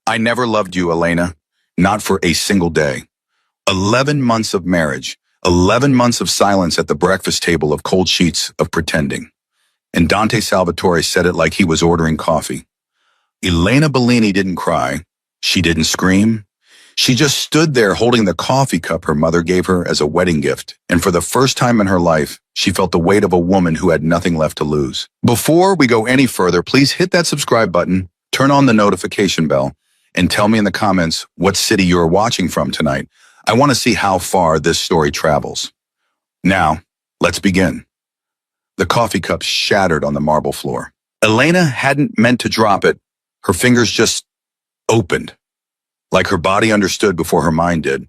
I never loved you, Elena. Not for a single day. 11 months of marriage. 11 months of silence at the breakfast table of cold sheets of pretending. And Dante Salvatore said it like he was ordering coffee. Elena Bellini didn't cry. She didn't scream. She just stood there holding the coffee cup her mother gave her as a wedding gift, and for the first time in her life, she felt the weight of a woman who had nothing left to lose. Before we go any further, please hit that subscribe button, turn on the notification bell, and tell me in the comments what city you are watching from tonight. I want to see how far this story travels. Now, let's begin. The coffee cup shattered on the marble floor. Elena hadn't meant to drop it. Her fingers just opened, like her body understood before her mind did.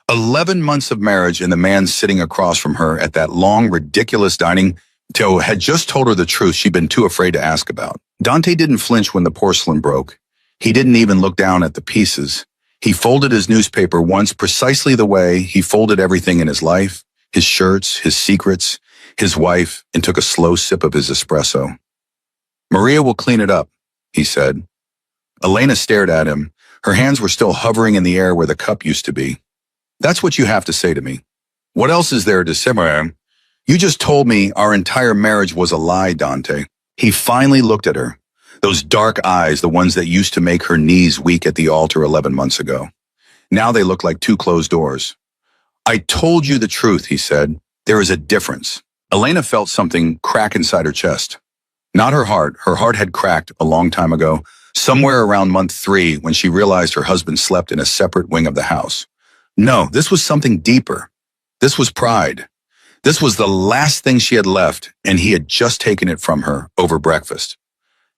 11 months of marriage and the man sitting across from her at that long, ridiculous dining table had just told her the truth she'd been too afraid to ask about. Dante didn't flinch when the porcelain broke. He didn't even look down at the pieces. He folded his newspaper once precisely the way he folded everything in his life, his shirts, his secrets, his wife, and took a slow sip of his espresso. "Maria will clean it up," he said. Elena stared at him. Her hands were still hovering in the air where the cup used to be. "That's what you have to say to me. What else is there to say? You just told me our entire marriage was a lie, Dante." He finally looked at her. Those dark eyes, the ones that used to make her knees weak at the altar 11 months ago. Now they look like two closed doors. "I told you the truth," he said. "There is a difference." Elena felt something crack inside her chest. Not her heart. Her heart had cracked a long time ago, somewhere around month 3 when she realized her husband slept in a separate wing of the house. No, this was something deeper. This was pride. This was the last thing she had left, and he had just taken it from her over breakfast.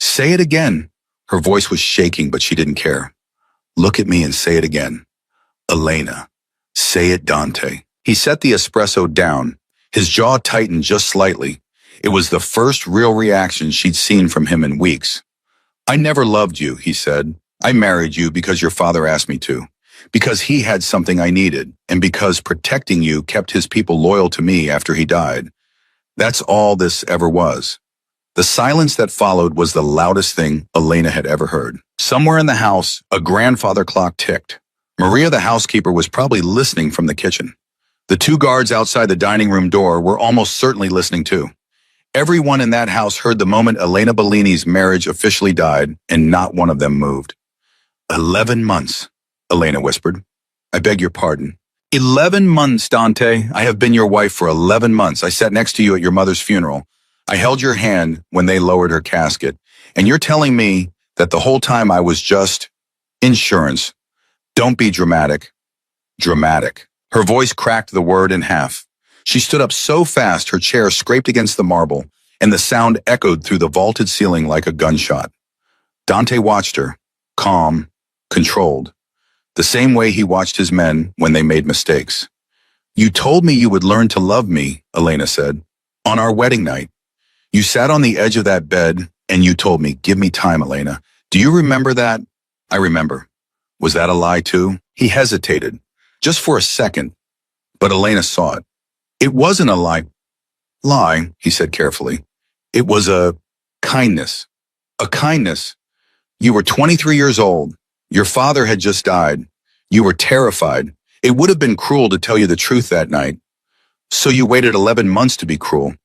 "Say it again." Her voice was shaking, but she didn't care. "Look at me and say it again." "Elena." "Say it, Dante." He set the espresso down. His jaw tightened just slightly. It was the first real reaction she'd seen from him in weeks. "I never loved you," he said. "I married you because your father asked me to, because he had something I needed, and because protecting you kept his people loyal to me after he died. That's all this ever was." The silence that followed was the loudest thing Elena had ever heard. Somewhere in the house, a grandfather clock ticked. Maria, the housekeeper, was probably listening from the kitchen. The 2 guards outside the dining room door were almost certainly listening too. Everyone in that house heard the moment Elena Bellini's marriage officially died, and not one of them moved. 11 months, Elena whispered. "I beg your pardon." 11 months, Dante. I have been your wife for 11 months. I sat next to you at your mother's funeral. I held your hand when they lowered her casket. And you're telling me that the whole time I was just insurance. Don't be dramatic. Dramatic. Her voice cracked the word in half. She stood up so fast her chair scraped against the marble, and the sound echoed through the vaulted ceiling like a gunshot. Dante watched her, calm, controlled, the same way he watched his men when they made mistakes. "You told me you would learn to love me," Elena said, "on our wedding night. You sat on the edge of that bed, and you told me, 'Give me time, Elena.' Do you remember that?" "I remember." "Was that a lie too?" He hesitated, just for a second, but Elena saw it. "It wasn't a lie, he said carefully. "It was a kindness. A kindness. You were 23 years old. Your father had just died. You were terrified. It would have been cruel to tell you the truth that night. So you waited 11 months to be cruel.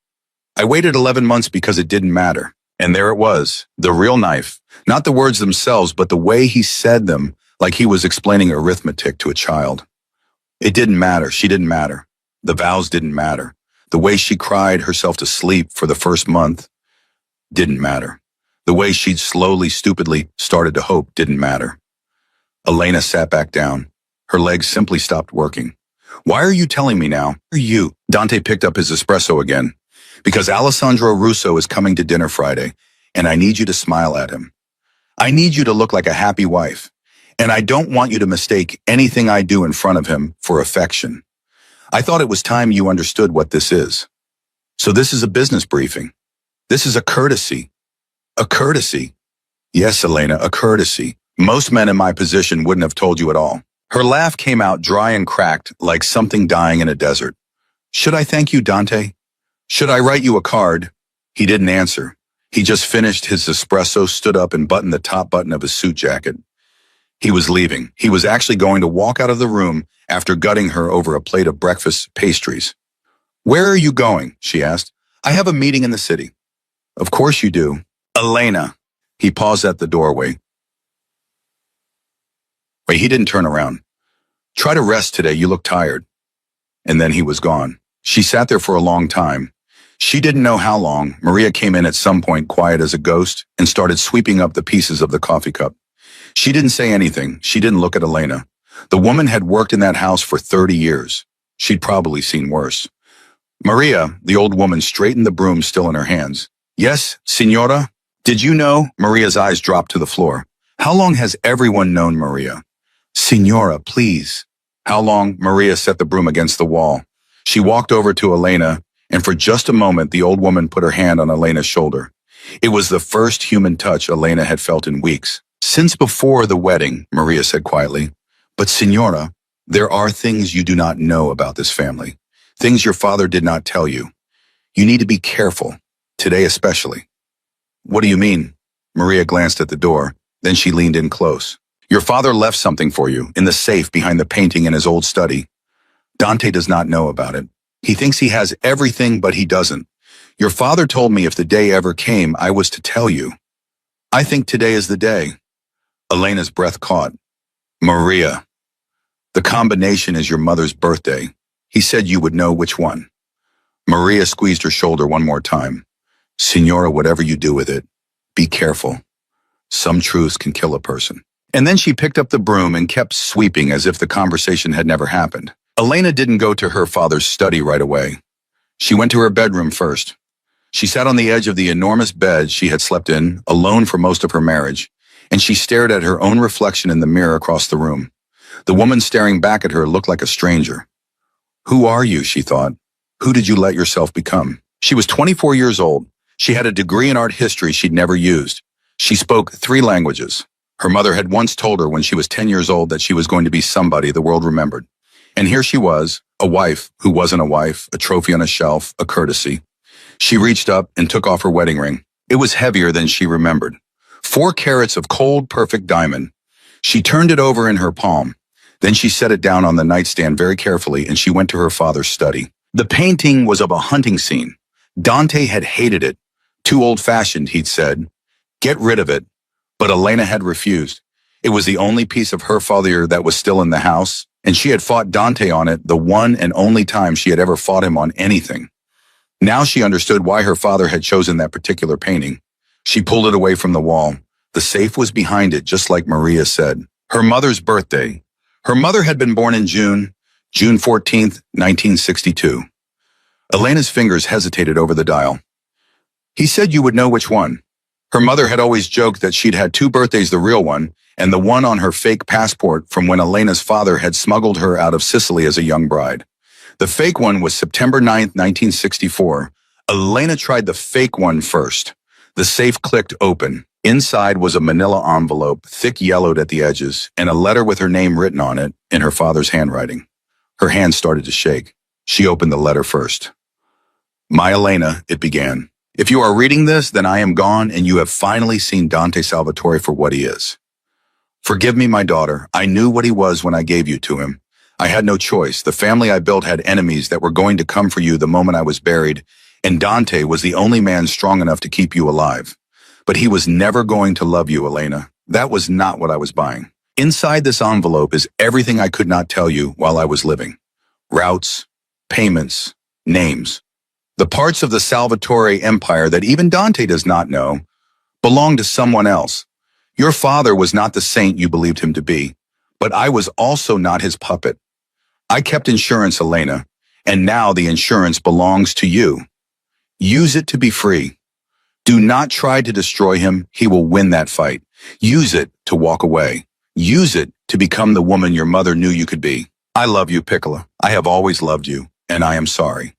I waited 11 months because it didn't matter." And there it was, the real knife. Not the words themselves, but the way he said them, like he was explaining arithmetic to a child. It didn't matter. She didn't matter. The vows didn't matter. The way she cried herself to sleep for the first month didn't matter. The way she'd slowly, stupidly started to hope didn't matter. Elena sat back down. Her legs simply stopped working. "Why are you telling me now?" "Why are you?" Dante picked up his espresso again. "Because Alessandro Russo is coming to dinner Friday, and I need you to smile at him. I need you to look like a happy wife, and I don't want you to mistake anything I do in front of him for affection. I thought it was time you understood what this is. So this is a business briefing. This is a courtesy. A courtesy. Yes, Elena, a courtesy. Most men in my position wouldn't have told you at all." Her laugh came out dry and cracked, like something dying in a desert. "Should I thank you, Dante? Should I write you a card?" He didn't answer. He just finished his espresso, stood up, and buttoned the top button of his suit jacket. He was leaving. He was actually going to walk out of the room after gutting her over a plate of breakfast pastries. "Where are you going?" she asked. "I have a meeting in the city." "Of course you do." "Elena." He paused at the doorway. Wait, he didn't turn around. "Try to rest today, you look tired." And then he was gone. She sat there for a long time. She didn't know how long. Maria came in at some point, quiet as a ghost, and started sweeping up the pieces of the coffee cup. She didn't say anything. She didn't look at Elena. The woman had worked in that house for 30 years. She'd probably seen worse. "Maria," the old woman straightened the broom still in her hands. "Yes, Signora?" "Did you know?" Maria's eyes dropped to the floor. "How long has everyone known Maria?" "Signora, please." "How long?" Maria set the broom against the wall. She walked over to Elena, and for just a moment the old woman put her hand on Elena's shoulder. It was the first human touch Elena had felt in weeks. "Since before the wedding," Maria said quietly. "But Signora, there are things you do not know about this family. Things your father did not tell you. You need to be careful, today especially." "What do you mean?" Maria glanced at the door, then she leaned in close. "Your father left something for you, in the safe behind the painting in his old study. Dante does not know about it. He thinks he has everything, but he doesn't. Your father told me if the day ever came, I was to tell you. I think today is the day." Elena's breath caught. "Maria, the combination is your mother's birthday. He said you would know which one." Maria squeezed her shoulder one more time. "Signora, whatever you do with it, be careful. Some truths can kill a person." And then she picked up the broom and kept sweeping as if the conversation had never happened. Elena didn't go to her father's study right away. She went to her bedroom first. She sat on the edge of the enormous bed she had slept in, alone for most of her marriage, and she stared at her own reflection in the mirror across the room. The woman staring back at her looked like a stranger. "Who are you?" she thought. "Who did you let yourself become?" She was 24 years old. She had a degree in art history she'd never used. She spoke 3 languages. Her mother had once told her when she was 10 years old that she was going to be somebody the world remembered. And here she was, a wife who wasn't a wife, a trophy on a shelf, a courtesy. She reached up and took off her wedding ring. It was heavier than she remembered. 4 carats of cold, perfect diamond. She turned it over in her palm. Then she set it down on the nightstand very carefully, and she went to her father's study. The painting was of a hunting scene. Dante had hated it. Too old-fashioned, he'd said. Get rid of it. But Elena had refused. It was the only piece of her father that was still in the house, and she had fought Dante on it the one and only time she had ever fought him on anything. Now she understood why her father had chosen that particular painting. She pulled it away from the wall. The safe was behind it, just like Maria said. Her mother's birthday. Her mother had been born in June 14th, 1962. Elena's fingers hesitated over the dial. He said you would know which one. Her mother had always joked that she'd had 2 birthdays, the real one, and the one on her fake passport from when Elena's father had smuggled her out of Sicily as a young bride. The fake one was September 9th, 1964. Elena tried the fake one first. The safe clicked open. Inside was a manila envelope, thick yellowed at the edges, and a letter with her name written on it in her father's handwriting. Her hand started to shake. She opened the letter first. My Elena, it began. If you are reading this, then I am gone and you have finally seen Dante Salvatore for what he is. Forgive me, my daughter. I knew what he was when I gave you to him. I had no choice. The family I built had enemies that were going to come for you the moment I was buried, and Dante was the only man strong enough to keep you alive. But he was never going to love you, Elena. That was not what I was buying. Inside this envelope is everything I could not tell you while I was living. Routes, payments, names. The parts of the Salvatore empire that even Dante does not know belong to someone else. Your father was not the saint you believed him to be, but I was also not his puppet. I kept insurance, Elena, and now the insurance belongs to you. Use it to be free. Do not try to destroy him. He will win that fight. Use it to walk away. Use it to become the woman your mother knew you could be. I love you, Piccola. I have always loved you, and I am sorry.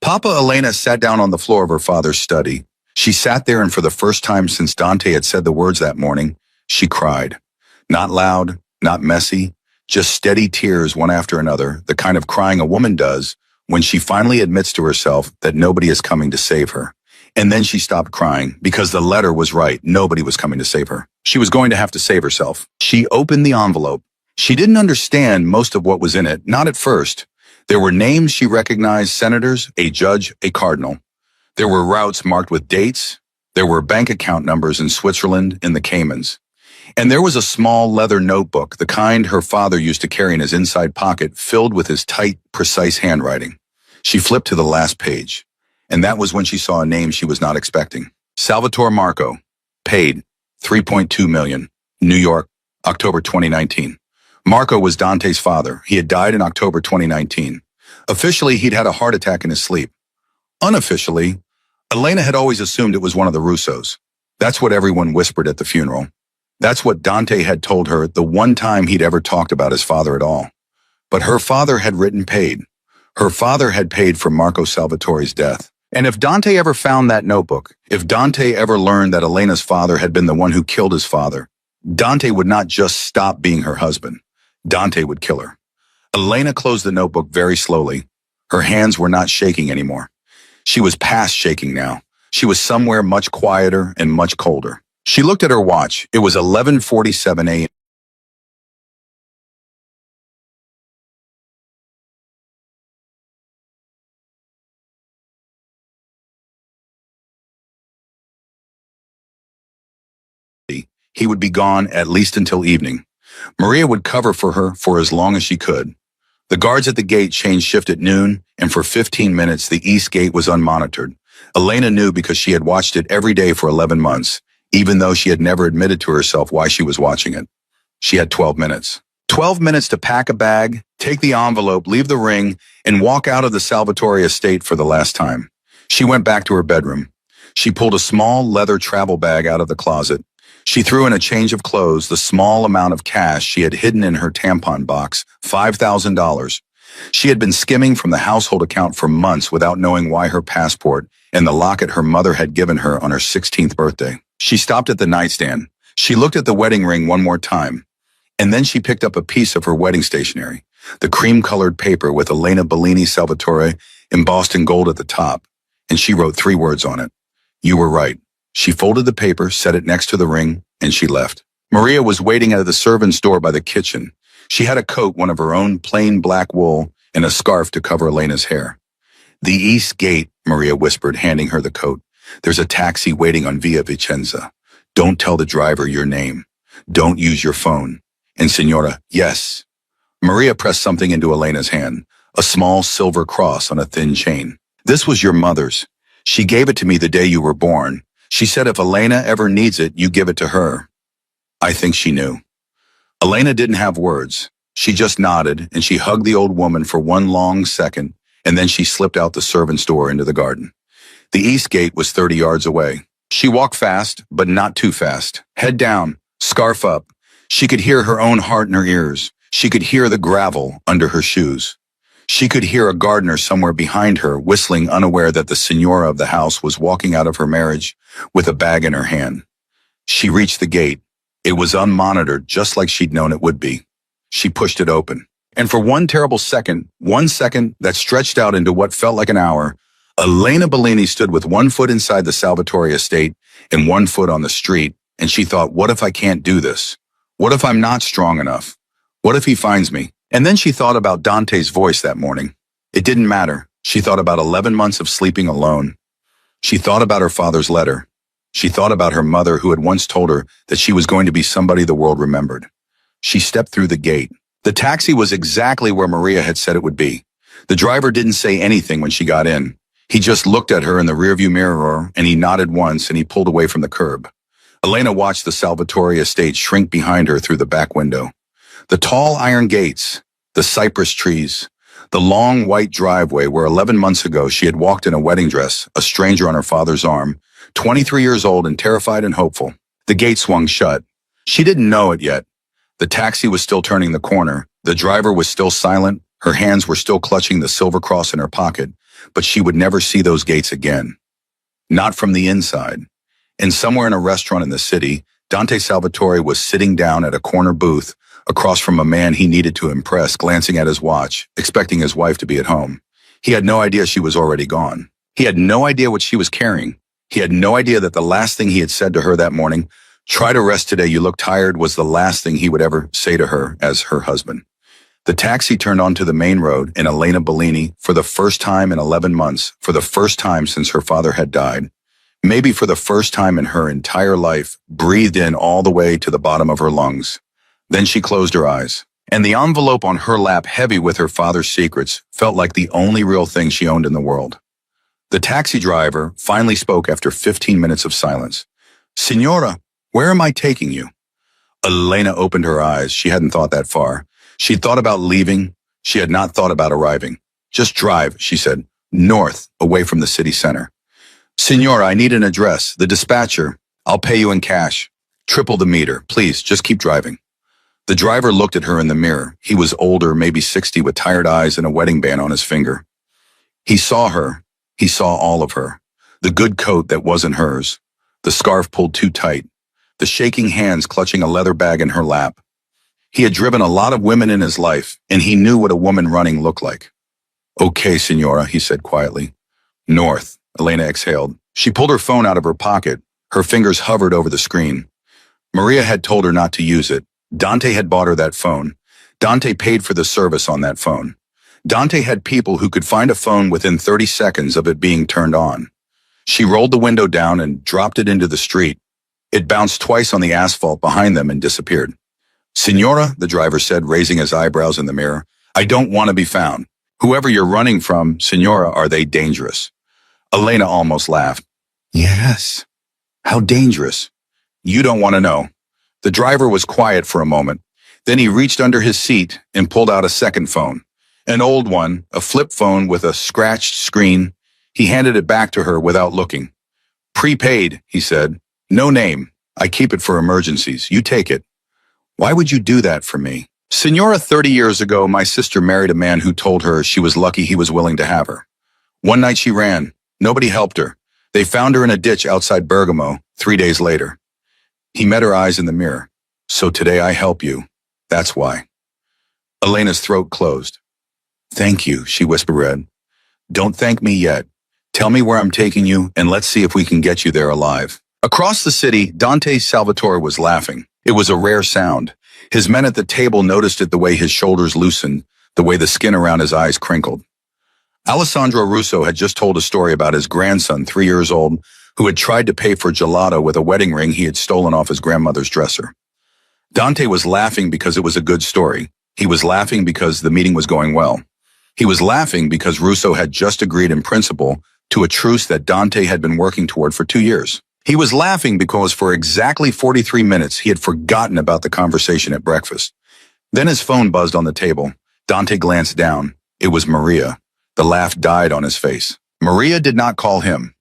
Papa Elena sat down on the floor of her father's study. She sat there, and for the first time since Dante had said the words that morning, she cried. Not loud, not messy, just steady tears one after another, the kind of crying a woman does when she finally admits to herself that nobody is coming to save her. And then she stopped crying because the letter was right. Nobody was coming to save her. She was going to have to save herself. She opened the envelope. She didn't understand most of what was in it, not at first. There were names she recognized: senators, a judge, a cardinal. There were routes marked with dates. There were bank account numbers in Switzerland and the Caymans. And there was a small leather notebook, the kind her father used to carry in his inside pocket, filled with his tight, precise handwriting. She flipped to the last page, and that was when she saw a name she was not expecting. Salvatore Marco, paid $3.2 million, New York, October 2019. Marco was Dante's father. He had died in October 2019. Officially, he'd had a heart attack in his sleep. Unofficially, Elena had always assumed it was one of the Russos. That's what everyone whispered at the funeral. That's what Dante had told her the one time he'd ever talked about his father at all. But her father had written paid. Her father had paid for Marco Salvatore's death. And if Dante ever found that notebook, if Dante ever learned that Elena's father had been the one who killed his father, Dante would not just stop being her husband. Dante would kill her. Elena closed the notebook very slowly. Her hands were not shaking anymore. She was past shaking now. She was somewhere much quieter and much colder. She looked at her watch. It was 11:47 a.m. He would be gone at least until evening. Maria would cover for her for as long as she could. The guards at the gate changed shift at noon, and for 15 minutes the east gate was unmonitored. Elena knew because she had watched it every day for 11 months, even though she had never admitted to herself why she was watching it. She had 12 minutes. 12 minutes to pack a bag, take the envelope, leave the ring, and walk out of the Salvatore estate for the last time. She went back to her bedroom. She pulled a small leather travel bag out of the closet. She threw in a change of clothes, the small amount of cash she had hidden in her tampon box, $5,000. She had been skimming from the household account for months without knowing why her passport and the locket her mother had given her on her 16th birthday. She stopped at the nightstand. She looked at the wedding ring one more time. And then she picked up a piece of her wedding stationery, the cream-colored paper with Elena Bellini Salvatore embossed in gold at the top, and she wrote 3 words on it. You were right. She folded the paper, set it next to the ring, and she left. Maria was waiting at the servant's door by the kitchen. She had a coat, one of her own, plain black wool, and a scarf to cover Elena's hair. The East Gate, Maria whispered, handing her the coat. There's a taxi waiting on Via Vicenza. Don't tell the driver your name. Don't use your phone. And Signora, yes. Maria pressed something into Elena's hand, a small silver cross on a thin chain. This was your mother's. She gave it to me the day you were born. She said if Elena ever needs it, you give it to her. I think she knew. Elena didn't have words. She just nodded, and she hugged the old woman for one long second, and then she slipped out the servant's door into the garden. The East Gate was 30 yards away. She walked fast, but not too fast. Head down, scarf up. She could hear her own heart in her ears. She could hear the gravel under her shoes. She could hear a gardener somewhere behind her whistling, unaware that the signora of the house was walking out of her marriage with a bag in her hand. She reached the gate. It was unmonitored, just like she'd known it would be. She pushed it open. And for one terrible second, 1 second that stretched out into what felt like an hour, Elena Bellini stood with 1 foot inside the Salvatore estate and 1 foot on the street, and she thought, what if I can't do this? What if I'm not strong enough? What if he finds me? And then she thought about Dante's voice that morning. It didn't matter. She thought about 11 months of sleeping alone. She thought about her father's letter. She thought about her mother who had once told her that she was going to be somebody the world remembered. She stepped through the gate. The taxi was exactly where Maria had said it would be. The driver didn't say anything when she got in. He just looked at her in the rearview mirror, and he nodded once, and he pulled away from the curb. Elena watched the Salvatore estate shrink behind her through the back window. The tall iron gates, the cypress trees, the long white driveway where 11 months ago she had walked in a wedding dress, a stranger on her father's arm, 23 years old and terrified and hopeful. The gate swung shut. She didn't know it yet. The taxi was still turning the corner. The driver was still silent. Her hands were still clutching the silver cross in her pocket, but she would never see those gates again. Not from the inside. And somewhere in a restaurant in the city, Dante Salvatore was sitting down at a corner booth across from a man he needed to impress, glancing at his watch, expecting his wife to be at home. He had no idea she was already gone. He had no idea what she was carrying. He had no idea that the last thing he had said to her that morning, "Try to rest today, you look tired," was the last thing he would ever say to her as her husband. The taxi turned onto the main road, and Elena Bellini, for the first time in 11 months, for the first time since her father had died, maybe for the first time in her entire life, breathed in all the way to the bottom of her lungs. Then she closed her eyes, and the envelope on her lap, heavy with her father's secrets, felt like the only real thing she owned in the world. The taxi driver finally spoke after 15 minutes of silence. "Signora, where am I taking you?" Elena opened her eyes. She hadn't thought that far. She'd thought about leaving. She had not thought about arriving. "Just drive," she said, "north, away from the city center." "Signora, I need an address. The dispatcher. I'll pay you in cash. Triple the meter. Please, just keep driving." The driver looked at her in the mirror. He was older, maybe 60, with tired eyes and a wedding band on his finger. He saw her. He saw all of her. The good coat that wasn't hers. The scarf pulled too tight. The shaking hands clutching a leather bag in her lap. He had driven a lot of women in his life, and he knew what a woman running looked like. "Okay, Signora," he said quietly. "North," Elena exhaled. She pulled her phone out of her pocket. Her fingers hovered over the screen. Maria had told her not to use it. Dante had bought her that phone. Dante paid for the service on that phone. Dante had people who could find a phone within 30 seconds of it being turned on. She rolled the window down and dropped it into the street. It bounced twice on the asphalt behind them and disappeared. "Signora," the driver said, raising his eyebrows in the mirror, "I don't want to be found. Whoever you're running from, Signora, are they dangerous?" Elena almost laughed. "Yes." "How dangerous?" "You don't want to know." The driver was quiet for a moment. Then he reached under his seat and pulled out a second phone. An old one, a flip phone with a scratched screen. He handed it back to her without looking. "Prepaid," he said. "No name. I keep it for emergencies. You take it." "Why would you do that for me?" "Signora, 30 years ago, my sister married a man who told her she was lucky he was willing to have her. One night she ran. Nobody helped her. They found her in a ditch outside Bergamo 3 days later." He met her eyes in the mirror. "So today I help you. That's why." Elena's throat closed. "Thank you," she whispered. "Don't thank me yet. Tell me where I'm taking you, and let's see if we can get you there alive." Across the city, Dante Salvatore was laughing. It was a rare sound. His men at the table noticed it, the way his shoulders loosened, the way the skin around his eyes crinkled. Alessandro Russo had just told a story about his grandson, 3 years old, who had tried to pay for gelato with a wedding ring he had stolen off his grandmother's dresser. Dante was laughing because it was a good story. He was laughing because the meeting was going well. He was laughing because Russo had just agreed in principle to a truce that Dante had been working toward for 2 years. He was laughing because for exactly 43 minutes he had forgotten about the conversation at breakfast. Then his phone buzzed on the table. Dante glanced down. It was Maria. The laugh died on his face. Maria did not call him.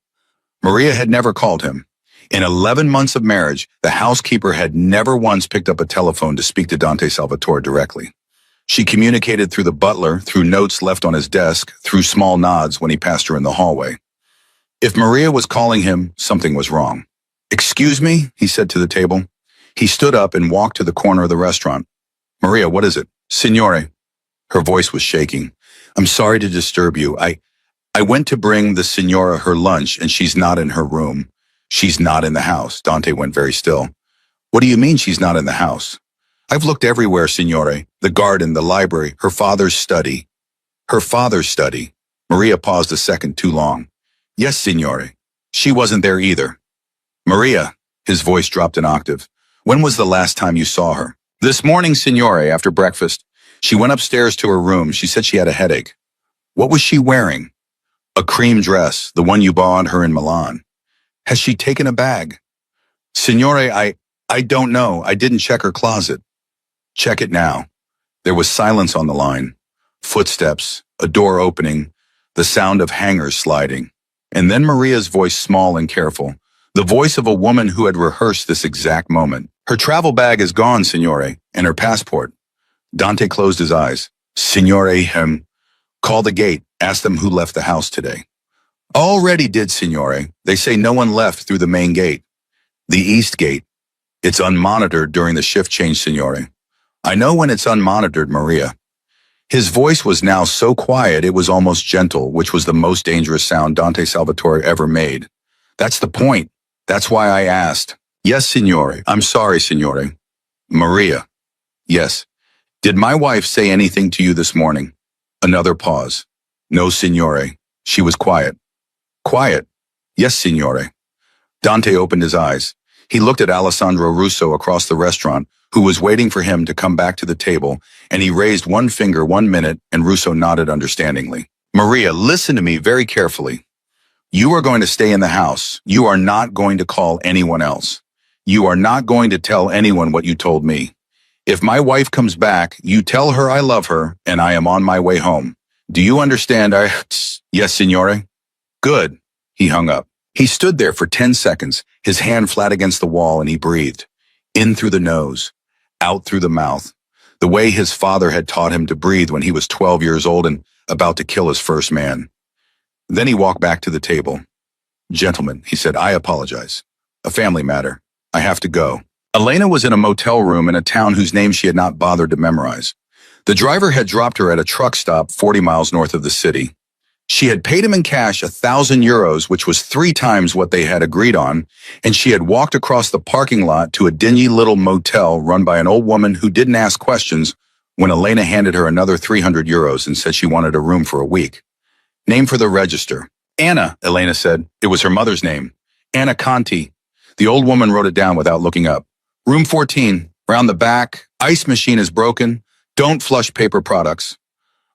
Maria had never called him. In 11 months of marriage, the housekeeper had never once picked up a telephone to speak to Dante Salvatore directly. She communicated through the butler, through notes left on his desk, through small nods when he passed her in the hallway. If Maria was calling him, something was wrong. "Excuse me," he said to the table. He stood up and walked to the corner of the restaurant. "Maria, what is it?" "Signore." Her voice was shaking. "I'm sorry to disturb you. I went to bring the Signora her lunch, and she's not in her room. She's not in the house." Dante went very still. "What do you mean she's not in the house?" "I've looked everywhere, Signore. The garden, the library, her father's study." "Her father's study?" Maria paused a second too long. "Yes, Signore. She wasn't there either." "Maria," his voice dropped an octave. "When was the last time you saw her?" "This morning, Signore, after breakfast. She went upstairs to her room. She said she had a headache." "What was she wearing?" "A cream dress, the one you bought her in Milan." "Has she taken a bag?" "Signore, I don't know. I didn't check her closet." "Check it now." There was silence on the line. Footsteps, a door opening, the sound of hangers sliding. And then Maria's voice, small and careful, the voice of a woman who had rehearsed this exact moment. "Her travel bag is gone, Signore, and her passport." Dante closed his eyes. "Signore, call the gate. Ask them who left the house today." "Already did, Signore. They say no one left through the main gate. The east gate. It's unmonitored during the shift change, Signore." "I know when it's unmonitored, Maria." His voice was now so quiet it was almost gentle, which was the most dangerous sound Dante Salvatore ever made. That's the point. That's why I asked. Yes, signore. I'm sorry, signore. Maria. Yes. Did my wife say anything to you this morning? Another pause. No, signore. She was quiet. Quiet. Yes, signore. Dante opened his eyes. He looked at Alessandro Russo across the restaurant, who was waiting for him to come back to the table, and he raised one finger 1 minute, and Russo nodded understandingly. Maria, listen to me very carefully. You are going to stay in the house. You are not going to call anyone else. You are not going to tell anyone what you told me. If my wife comes back, you tell her I love her and I am on my way home. Do you understand? Yes, signore. Good. He hung up. He stood there for 10 seconds, his hand flat against the wall, and he breathed. In through the nose, out through the mouth, the way his father had taught him to breathe when he was 12 years old and about to kill his first man. Then he walked back to the table. Gentlemen, he said, I apologize. A family matter. I have to go. Elena was in a motel room in a town whose name she had not bothered to memorize. The driver had dropped her at a truck stop 40 miles north of the city. She had paid him in cash 1,000 euros, which was 3 times what they had agreed on, and she had walked across the parking lot to a dingy little motel run by an old woman who didn't ask questions when Elena handed her another 300 euros and said she wanted a room for a week. Name for the register. Anna, Elena said. It was her mother's name. Anna Conti. The old woman wrote it down without looking up. Room 14, round the back. Ice machine is broken. Don't flush paper products.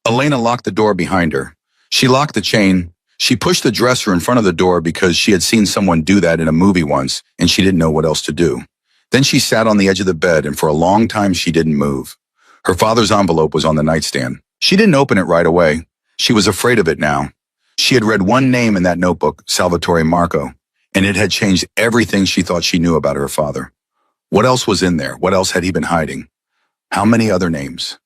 Elena locked the door behind her. She locked the chain. She pushed the dresser in front of the door because she had seen someone do that in a movie once, and she didn't know what else to do. Then she sat on the edge of the bed, and for a long time she didn't move. Her father's envelope was on the nightstand. She didn't open it right away. She was afraid of it now. She had read one name in that notebook, Salvatore Marco, and it had changed everything she thought she knew about her father. What else was in there? What else had he been hiding? How many other names?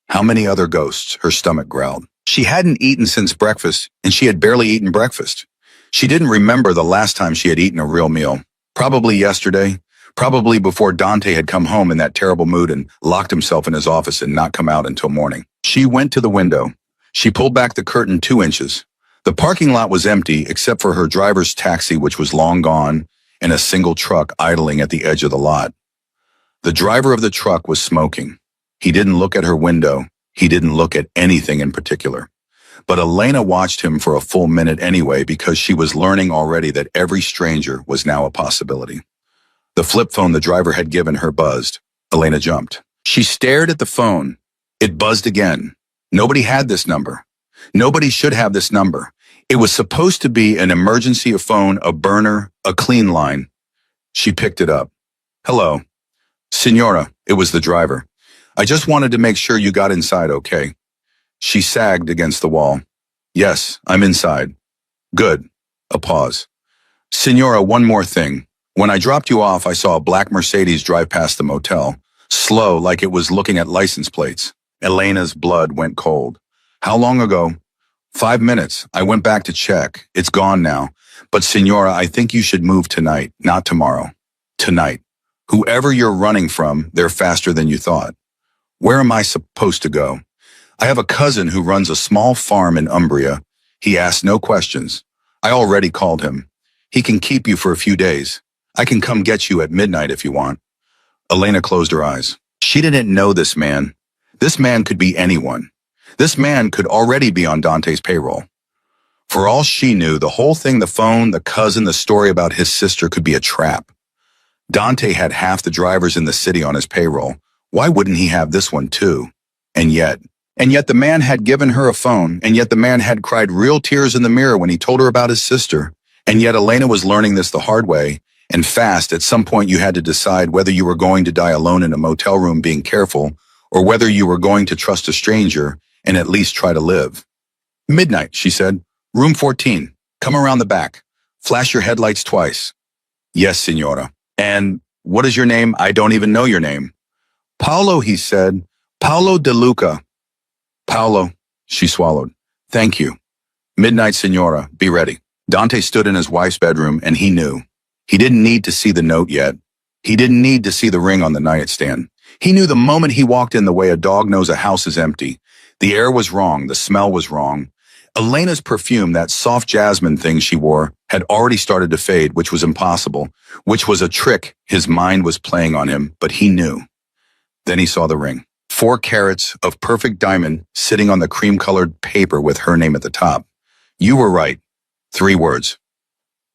How many other ghosts? Her stomach growled. She hadn't eaten since breakfast, and she had barely eaten breakfast. She didn't remember the last time she had eaten a real meal. Probably yesterday, probably before Dante had come home in that terrible mood and locked himself in his office and not come out until morning. She went to the window. She pulled back the curtain 2 inches. The parking lot was empty except for her driver's taxi, which was long gone, and a single truck idling at the edge of the lot. The driver of the truck was smoking. He didn't look at her window. He didn't look at anything in particular. But Elena watched him for a full minute anyway because she was learning already that every stranger was now a possibility. The flip phone the driver had given her buzzed. Elena jumped. She stared at the phone. It buzzed again. Nobody had this number. Nobody should have this number. It was supposed to be an emergency phone, a burner, a clean line. She picked it up. Hello. Signora, it was the driver. I just wanted to make sure you got inside okay. She sagged against the wall. Yes, I'm inside. Good. A pause. Signora, one more thing. When I dropped you off, I saw a black Mercedes drive past the motel, slow like it was looking at license plates. Elena's blood went cold. How long ago? 5 minutes. I went back to check. It's gone now. But Signora, I think you should move tonight, not tomorrow. Tonight. Whoever you're running from, they're faster than you thought. Where am I supposed to go? I have a cousin who runs a small farm in Umbria. He asked no questions. I already called him. He can keep you for a few days. I can come get you at midnight if you want. Elena closed her eyes. She didn't know this man. This man could be anyone. This man could already be on Dante's payroll. For all she knew, the whole thing, the phone, the cousin, the story about his sister could be a trap. Dante had half the drivers in the city on his payroll. Why wouldn't he have this one too? And yet the man had given her a phone, and yet the man had cried real tears in the mirror when he told her about his sister. And yet Elena was learning this the hard way, and fast. At some point you had to decide whether you were going to die alone in a motel room being careful, or whether you were going to trust a stranger and at least try to live. Midnight, she said. Room 14. Come around the back. Flash your headlights twice. Yes, signora. And what is your name? I don't even know your name. Paolo, he said. Paolo De Luca. Paolo, she swallowed. Thank you. Midnight, signora. Be ready. Dante stood in his wife's bedroom, and he knew. He didn't need to see the note yet. He didn't need to see the ring on the nightstand. He knew the moment he walked in the way a dog knows a house is empty. The air was wrong. The smell was wrong. Elena's perfume, that soft jasmine thing she wore, had already started to fade, which was impossible, which was a trick his mind was playing on him, but he knew. Then he saw the ring. 4 carats of perfect diamond sitting on the cream-colored paper with her name at the top. You were right. 3 words.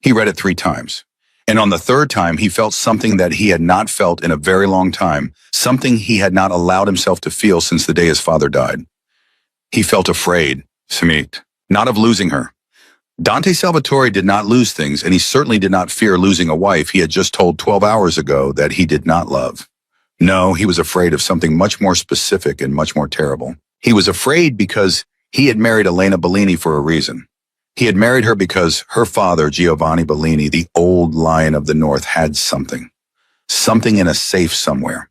He read it 3 times. And on the 3rd time, he felt something that he had not felt in a very long time, something he had not allowed himself to feel since the day his father died. He felt afraid, Smith, not of losing her. Dante Salvatore did not lose things, and he certainly did not fear losing a wife he had just told 12 hours ago that he did not love. No, he was afraid of something much more specific and much more terrible. He was afraid because he had married Elena Bellini for a reason. He had married her because her father, Giovanni Bellini, the old lion of the North, had something. Something in a safe somewhere.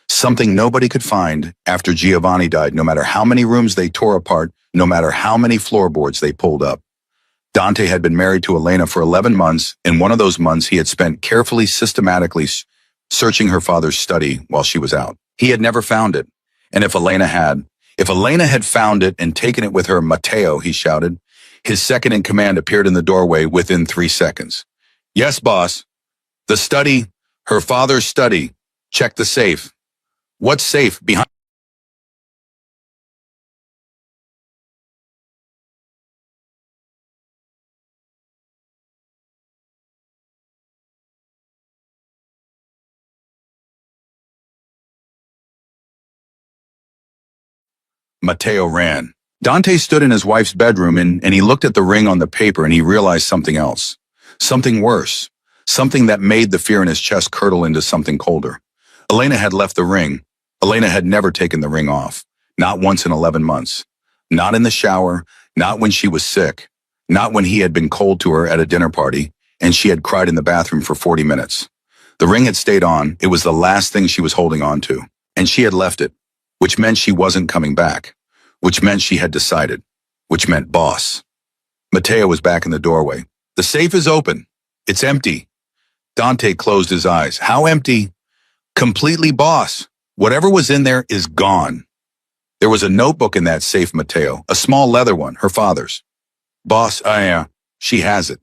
Something nobody could find after Giovanni died, no matter how many rooms they tore apart, no matter how many floorboards they pulled up. Dante had been married to Elena for 11 months, and one of those months he had spent carefully, systematically searching her father's study while she was out. He had never found it. And if Elena had found it and taken it with her, Matteo, he shouted. His second-in-command appeared in the doorway within 3 seconds. Yes, boss. The study, her father's study. Check the safe. What safe? Behind. Matteo ran. Dante stood in his wife's bedroom and he looked at the ring on the paper and he realized something else. Something worse. Something that made the fear in his chest curdle into something colder. Elena had left the ring. Elena had never taken the ring off. Not once in 11 months. Not in the shower. Not when she was sick. Not when he had been cold to her at a dinner party and she had cried in the bathroom for 40 minutes. The ring had stayed on. It was the last thing she was holding on to. And she had left it, which meant she wasn't coming back. Which meant she had decided. Which meant boss. Matteo was back in the doorway. The safe is open. It's empty. Dante closed his eyes. How empty? Completely, boss. Whatever was in there is gone. There was a notebook in that safe, Matteo. A small leather one, her father's. Boss, she has it.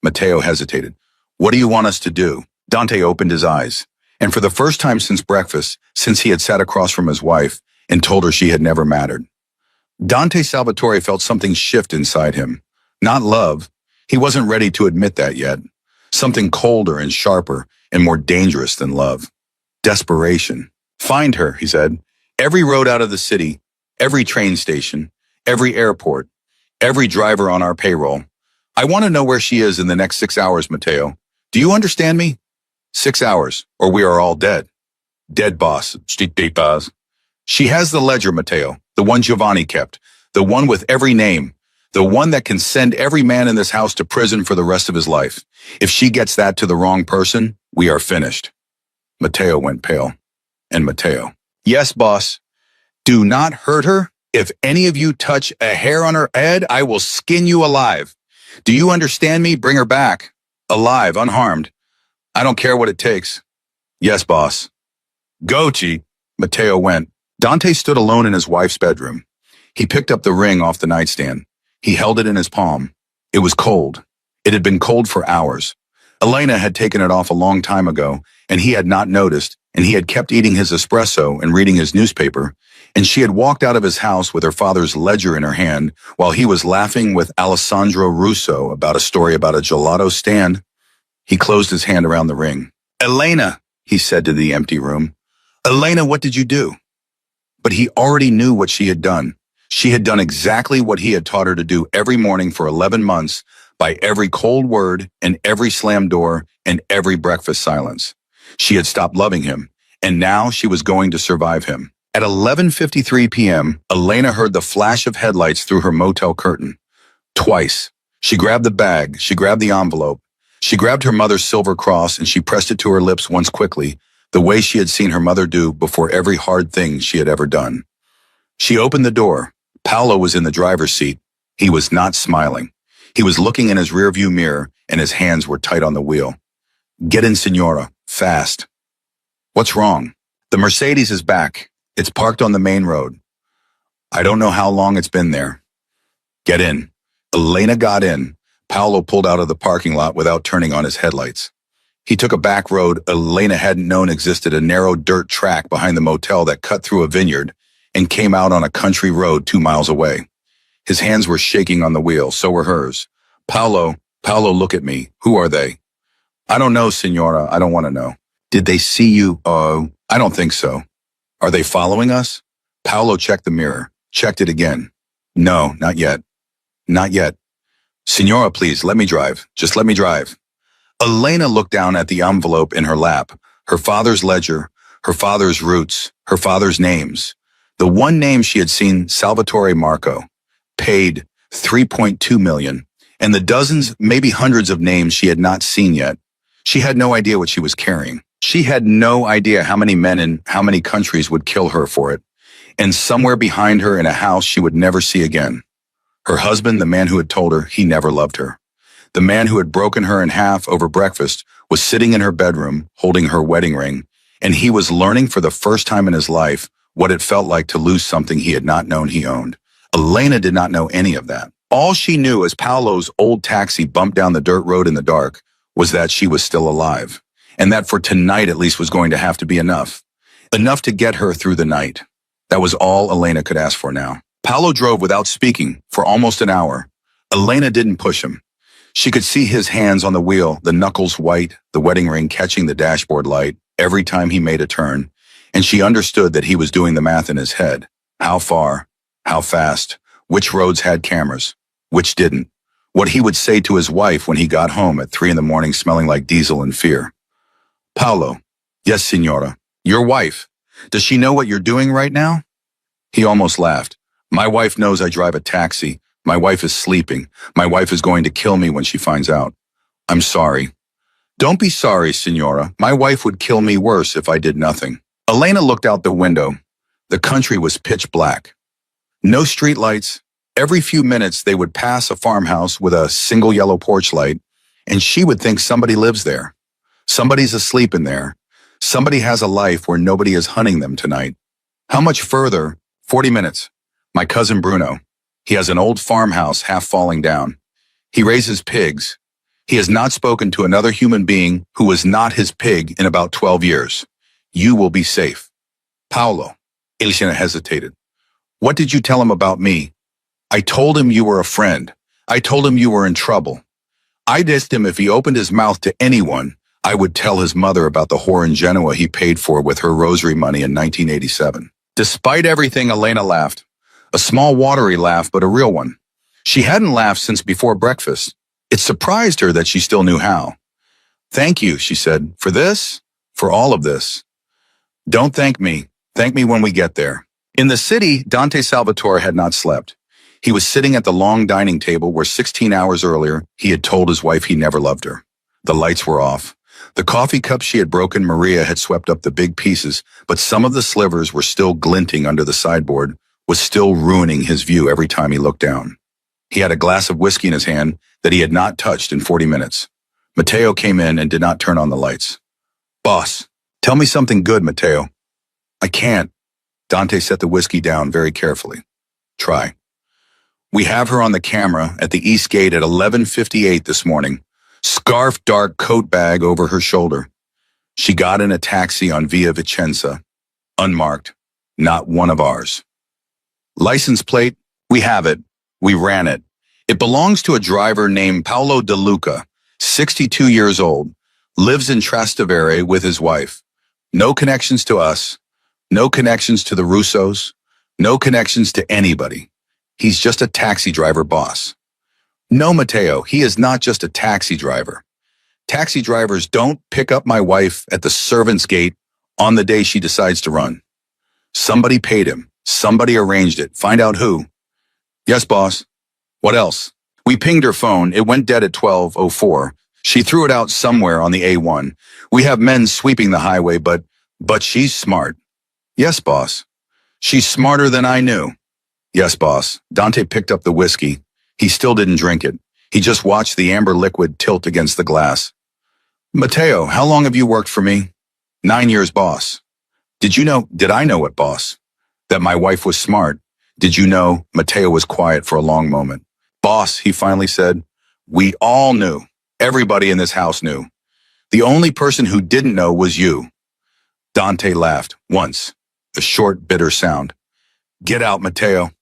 Matteo hesitated. What do you want us to do? Dante opened his eyes. And for the first time since breakfast, since he had sat across from his wife and told her she had never mattered, Dante Salvatore felt something shift inside him. Not love. He wasn't ready to admit that yet. Something colder and sharper and more dangerous than love. Desperation. Find her, he said. Every road out of the city, every train station, every airport, every driver on our payroll. I want to know where she is in the next 6 hours, Matteo. Do you understand me? 6 hours, or we are all dead. Dead, boss. She has the ledger, Matteo, the one Giovanni kept, the one with every name, the one that can send every man in this house to prison for the rest of his life. If she gets that to the wrong person, we are finished. Matteo went pale. And Matteo. Yes, boss. Do not hurt her. If any of you touch a hair on her head, I will skin you alive. Do you understand me? Bring her back. Alive, unharmed. I don't care what it takes. Yes, boss. Go, Chi. Matteo went. Dante stood alone in his wife's bedroom. He picked up the ring off the nightstand. He held it in his palm. It was cold. It had been cold for hours. Elena had taken it off a long time ago, and he had not noticed, and he had kept eating his espresso and reading his newspaper, and she had walked out of his house with her father's ledger in her hand while he was laughing with Alessandro Russo about a story about a gelato stand. He closed his hand around the ring. Elena, he said to the empty room. Elena, what did you do? But he already knew what she had done. She had done exactly what he had taught her to do every morning for 11 months by every cold word and every slammed door and every breakfast silence. She had stopped loving him, and now she was going to survive him. At 11:53 p.m., Elena heard the flash of headlights through her motel curtain. Twice. She grabbed the bag, she grabbed the envelope, she grabbed her mother's silver cross and she pressed it to her lips once quickly, the way she had seen her mother do before every hard thing she had ever done. She opened the door. Paolo was in the driver's seat. He was not smiling. He was looking in his rearview mirror and his hands were tight on the wheel. Get in, Signora. Fast. What's wrong? The Mercedes is back. It's parked on the main road. I don't know how long it's been there. Get in. Elena got in. Paolo pulled out of the parking lot without turning on his headlights. He took a back road Elena hadn't known existed, a narrow dirt track behind the motel that cut through a vineyard and came out on a country road 2 miles away. His hands were shaking on the wheel, so were hers. Paolo, look at me. Who are they? I don't know, Signora. I don't want to know. Did they see you? I don't think so. Are they following us? Paolo checked the mirror, checked it again. No, not yet. Not yet. Signora, please, let me drive. Just let me drive. Elena looked down at the envelope in her lap, her father's ledger, her father's roots, her father's names. The one name she had seen, Salvatore Marco, paid $3.2 million, and the dozens, maybe hundreds of names she had not seen yet. She had no idea what she was carrying. She had no idea how many men in how many countries would kill her for it. And somewhere behind her in a house she would never see again. Her husband, the man who had told her he never loved her. The man who had broken her in half over breakfast was sitting in her bedroom holding her wedding ring, and he was learning for the first time in his life what it felt like to lose something he had not known he owned. Elena did not know any of that. All she knew as Paolo's old taxi bumped down the dirt road in the dark was that she was still alive, and that for tonight at least was going to have to be enough. Enough to get her through the night. That was all Elena could ask for now. Paolo drove without speaking for almost an hour. Elena didn't push him. She could see his hands on the wheel, the knuckles white, the wedding ring catching the dashboard light every time he made a turn, and she understood that he was doing the math in his head. How far? How fast? Which roads had cameras? Which didn't? What he would say to his wife when he got home at 3 a.m. smelling like diesel in fear. Paolo. Yes, Signora. Your wife. Does she know what you're doing right now? He almost laughed. My wife knows I drive a taxi. My wife is sleeping. My wife is going to kill me when she finds out. I'm sorry. Don't be sorry, Signora. My wife would kill me worse if I did nothing. Elena looked out the window. The country was pitch black. No streetlights. Every few minutes they would pass a farmhouse with a single yellow porch light, and she would think somebody lives there. Somebody's asleep in there. Somebody has a life where nobody is hunting them tonight. How much further? 40 minutes. My cousin Bruno. He has an old farmhouse half falling down. He raises pigs. He has not spoken to another human being who was not his pig in about 12 years. You will be safe. Paolo. Elena hesitated. What did you tell him about me? I told him you were a friend. I told him you were in trouble. I asked him if he opened his mouth to anyone, I would tell his mother about the whore in Genoa he paid for with her rosary money in 1987. Despite everything, Elena laughed. A small watery laugh, but a real one. She hadn't laughed since before breakfast. It surprised her that she still knew how. Thank you, she said, for this, for all of this. Don't thank me. Thank me when we get there. In the city, Dante Salvatore had not slept. He was sitting at the long dining table where 16 hours earlier he had told his wife he never loved her. The lights were off. The coffee cup she had broken, Maria had swept up the big pieces, but some of the slivers were still glinting under the sideboard, was still ruining his view every time he looked down. He had a glass of whiskey in his hand that he had not touched in 40 minutes. Matteo came in and did not turn on the lights. Boss, tell me something good, Matteo. I can't. Dante set the whiskey down very carefully. Try. We have her on the camera at the East Gate at 11:58 this morning. Scarf, dark coat bag over her shoulder. She got in a taxi on Via Vicenza. Unmarked. Not one of ours. License plate? We have it. We ran it. It belongs to a driver named Paolo De Luca, 62 years old, lives in Trastevere with his wife. No connections to us. No connections to the Russos. No connections to anybody. He's just a taxi driver boss. No, Matteo, he is not just a taxi driver. Taxi drivers don't pick up my wife at the servant's gate on the day she decides to run. Somebody paid him. Somebody arranged it. Find out who. Yes, boss. What else? We pinged her phone. It went dead at 12:04. She threw it out somewhere on the A1. We have men sweeping the highway, but she's smart. Yes, boss. She's smarter than I knew. Yes, boss. Dante picked up the whiskey. He still didn't drink it. He just watched the amber liquid tilt against the glass. Matteo, how long have you worked for me? 9 years, boss. Did I know it, boss? That my wife was smart. Did you know? Matteo was quiet for a long moment. Boss, he finally said, we all knew. Everybody in this house knew. The only person who didn't know was you. Dante laughed, once, a short, bitter sound. Get out, Matteo.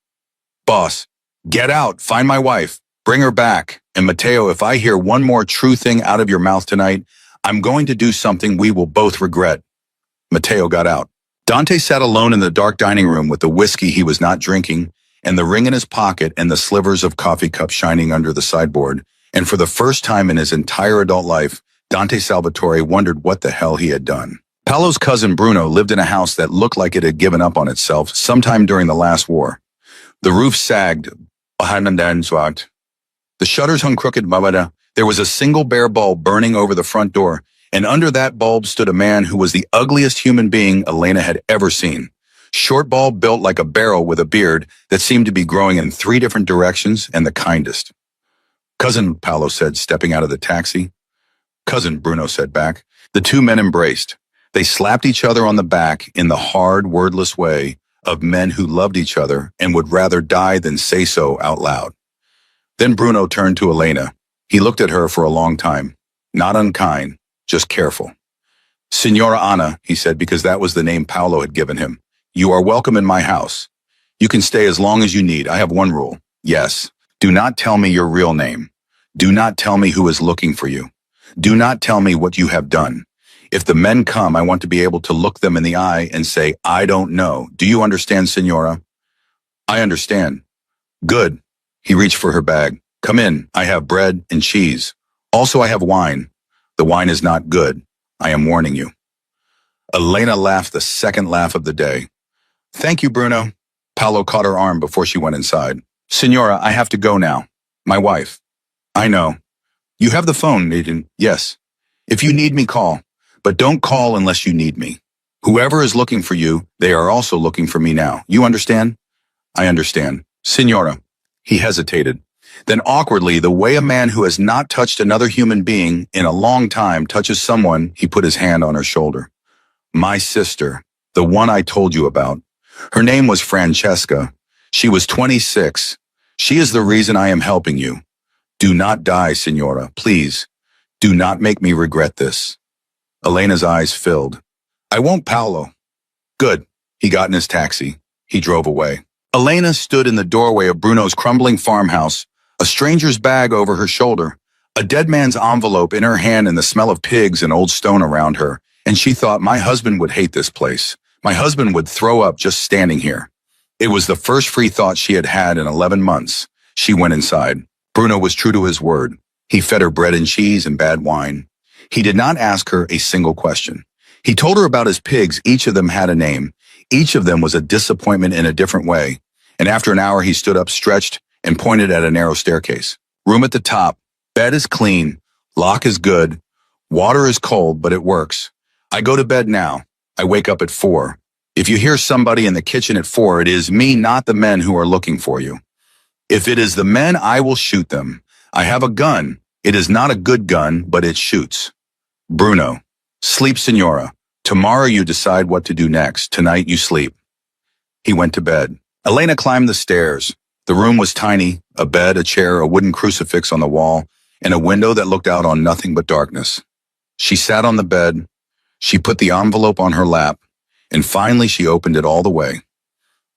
Boss, get out, find my wife, bring her back. And Matteo, if I hear one more true thing out of your mouth tonight, I'm going to do something we will both regret. Matteo got out. Dante sat alone in the dark dining room with the whiskey he was not drinking and the ring in his pocket and the slivers of coffee cup shining under the sideboard. And for the first time in his entire adult life, Dante Salvatore wondered what the hell he had done. Paolo's cousin Bruno lived in a house that looked like it had given up on itself sometime during the last war. The roof sagged. The shutters hung crooked. There was a single bare bulb burning over the front door, and under that bulb stood a man who was the ugliest human being Elena had ever seen. Short bulb built like a barrel with a beard that seemed to be growing in 3 different directions and the kindest. Cousin, Paolo said, stepping out of the taxi. Cousin, Bruno said back. The two men embraced. They slapped each other on the back in the hard, wordless way of men who loved each other and would rather die than say so out loud. Then Bruno turned to Elena. He looked at her for a long time. Not unkind, just careful. Signora Anna, he said, because that was the name Paolo had given him. You are welcome in my house. You can stay as long as you need. I have one rule. Yes. Do not tell me your real name. Do not tell me who is looking for you. Do not tell me what you have done. If the men come, I want to be able to look them in the eye and say, I don't know. Do you understand, Signora? I understand. Good. He reached for her bag. Come in. I have bread and cheese. Also, I have wine. The wine is not good. I am warning you. Elena laughed the second laugh of the day. Thank you, Bruno. Paolo caught her arm before she went inside. Signora, I have to go now. My wife. I know. You have the phone, Nathan. Yes. If you need me, call. But don't call unless you need me. Whoever is looking for you, they are also looking for me now. You understand? I understand. Signora. He hesitated. Then awkwardly, the way a man who has not touched another human being in a long time touches someone, he put his hand on her shoulder. My sister, the one I told you about. Her name was Francesca. She was 26. She is the reason I am helping you. Do not die, Signora, please. Do not make me regret this. Elena's eyes filled. I won't, Paolo. Good. He got in his taxi. He drove away. Elena stood in the doorway of Bruno's crumbling farmhouse, a stranger's bag over her shoulder, a dead man's envelope in her hand and the smell of pigs and old stone around her, and she thought, my husband would hate this place. My husband would throw up just standing here. It was the first free thought she had had in 11 months. She went inside. Bruno was true to his word. He fed her bread and cheese and bad wine. He did not ask her a single question. He told her about his pigs. Each of them had a name. Each of them was a disappointment in a different way. And after an hour, he stood up, stretched, and pointed at a narrow staircase. Room at the top. Bed is clean. Lock is good. Water is cold, but it works. I go to bed now. I wake up at 4. If you hear somebody in the kitchen at 4, it is me, not the men who are looking for you. If it is the men, I will shoot them. I have a gun. It is not a good gun, but it shoots. Bruno. Sleep, Signora. Tomorrow you decide what to do next. Tonight you sleep. He went to bed. Elena climbed the stairs. The room was tiny, a bed, a chair, a wooden crucifix on the wall, and a window that looked out on nothing but darkness. She sat on the bed. She put the envelope on her lap, and finally she opened it all the way.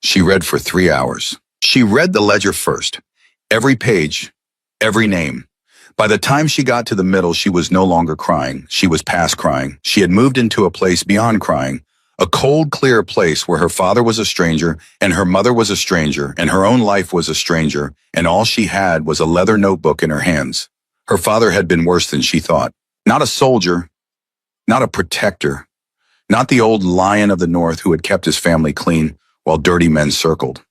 She read for 3 hours. She read the ledger first. Every page, every name. By the time she got to the middle, she was no longer crying. She was past crying. She had moved into a place beyond crying, a cold, clear place where her father was a stranger and her mother was a stranger and her own life was a stranger, and all she had was a leather notebook in her hands. Her father had been worse than she thought. Not a soldier, not a protector, not the old lion of the North who had kept his family clean while dirty men circled.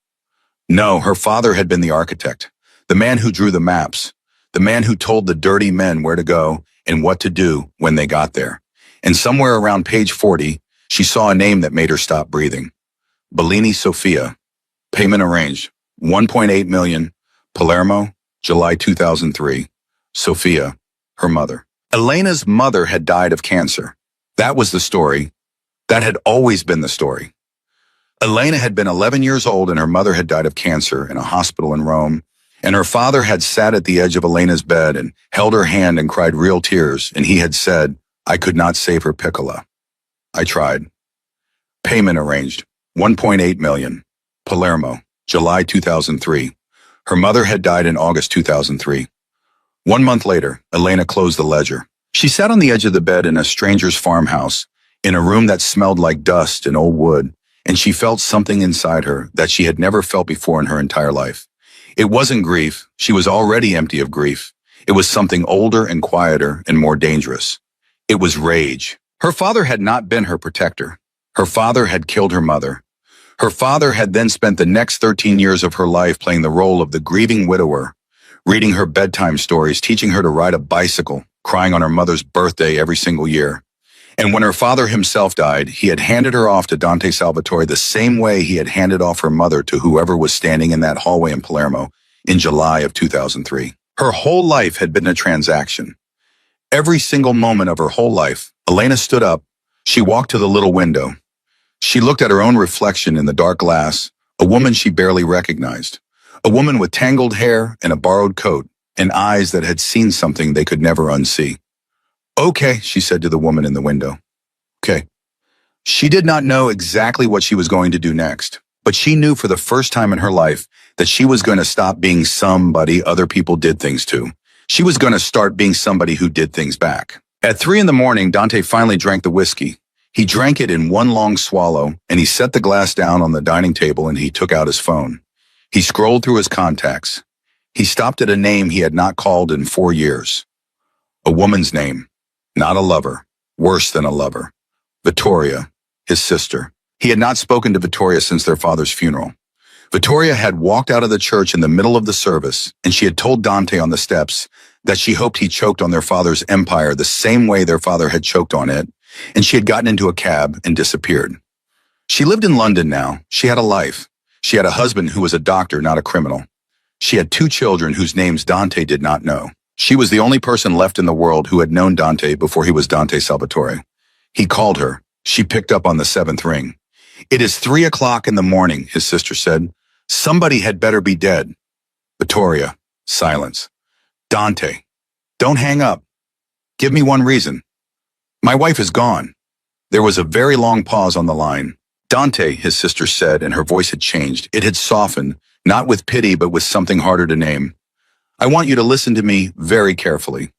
No, her father had been the architect, the man who drew the maps, the man who told the dirty men where to go and what to do when they got there. And somewhere around page 40, she saw a name that made her stop breathing. Bellini Sofia. Payment arranged. 1.8 million. Palermo, July 2003. Sofia, her mother. Elena's mother had died of cancer. That was the story. That had always been the story. Elena had been 11 years old and her mother had died of cancer in a hospital in Rome, And her father had sat at the edge of Elena's bed and held her hand and cried real tears, and he had said, I could not save her, Piccola. I tried. Payment arranged. 1.8 million. Palermo, July 2003. Her mother had died in August 2003. 1 month later, Elena closed the ledger. She sat on the edge of the bed in a stranger's farmhouse, in a room that smelled like dust and old wood, and she felt something inside her that she had never felt before in her entire life. It wasn't grief. She was already empty of grief. It was something older and quieter and more dangerous. It was rage. Her father had not been her protector. Her father had killed her mother. Her father had then spent the next 13 years of her life playing the role of the grieving widower, reading her bedtime stories, teaching her to ride a bicycle, crying on her mother's birthday every single year. And when her father himself died, he had handed her off to Dante Salvatore the same way he had handed off her mother to whoever was standing in that hallway in Palermo in July of 2003. Her whole life had been a transaction. Every single moment of her whole life, Elena stood up. She walked to the little window. She looked at her own reflection in the dark glass, a woman she barely recognized, a woman with tangled hair and a borrowed coat, and eyes that had seen something they could never unsee. Okay, she said to the woman in the window. Okay. She did not know exactly what she was going to do next, but she knew for the first time in her life that she was going to stop being somebody other people did things to. She was going to start being somebody who did things back. At 3 a.m, Dante finally drank the whiskey. He drank it in one long swallow, and he set the glass down on the dining table and he took out his phone. He scrolled through his contacts. He stopped at a name he had not called in 4 years. A woman's name. Not a lover. Worse than a lover. Vittoria, his sister. He had not spoken to Vittoria since their father's funeral. Vittoria had walked out of the church in the middle of the service, and she had told Dante on the steps that she hoped he choked on their father's empire the same way their father had choked on it, and she had gotten into a cab and disappeared. She lived in London now. She had a life. She had a husband who was a doctor, not a criminal. She had 2 children whose names Dante did not know. She was the only person left in the world who had known Dante before he was Dante Salvatore. He called her. She picked up on the 7th ring. It is 3 o'clock in the morning, his sister said. Somebody had better be dead. Vittoria. Silence. Dante. Don't hang up. Give me one reason. My wife is gone. There was a very long pause on the line. Dante, his sister said, and her voice had changed. It had softened, not with pity, but with something harder to name. I want you to listen to me very carefully.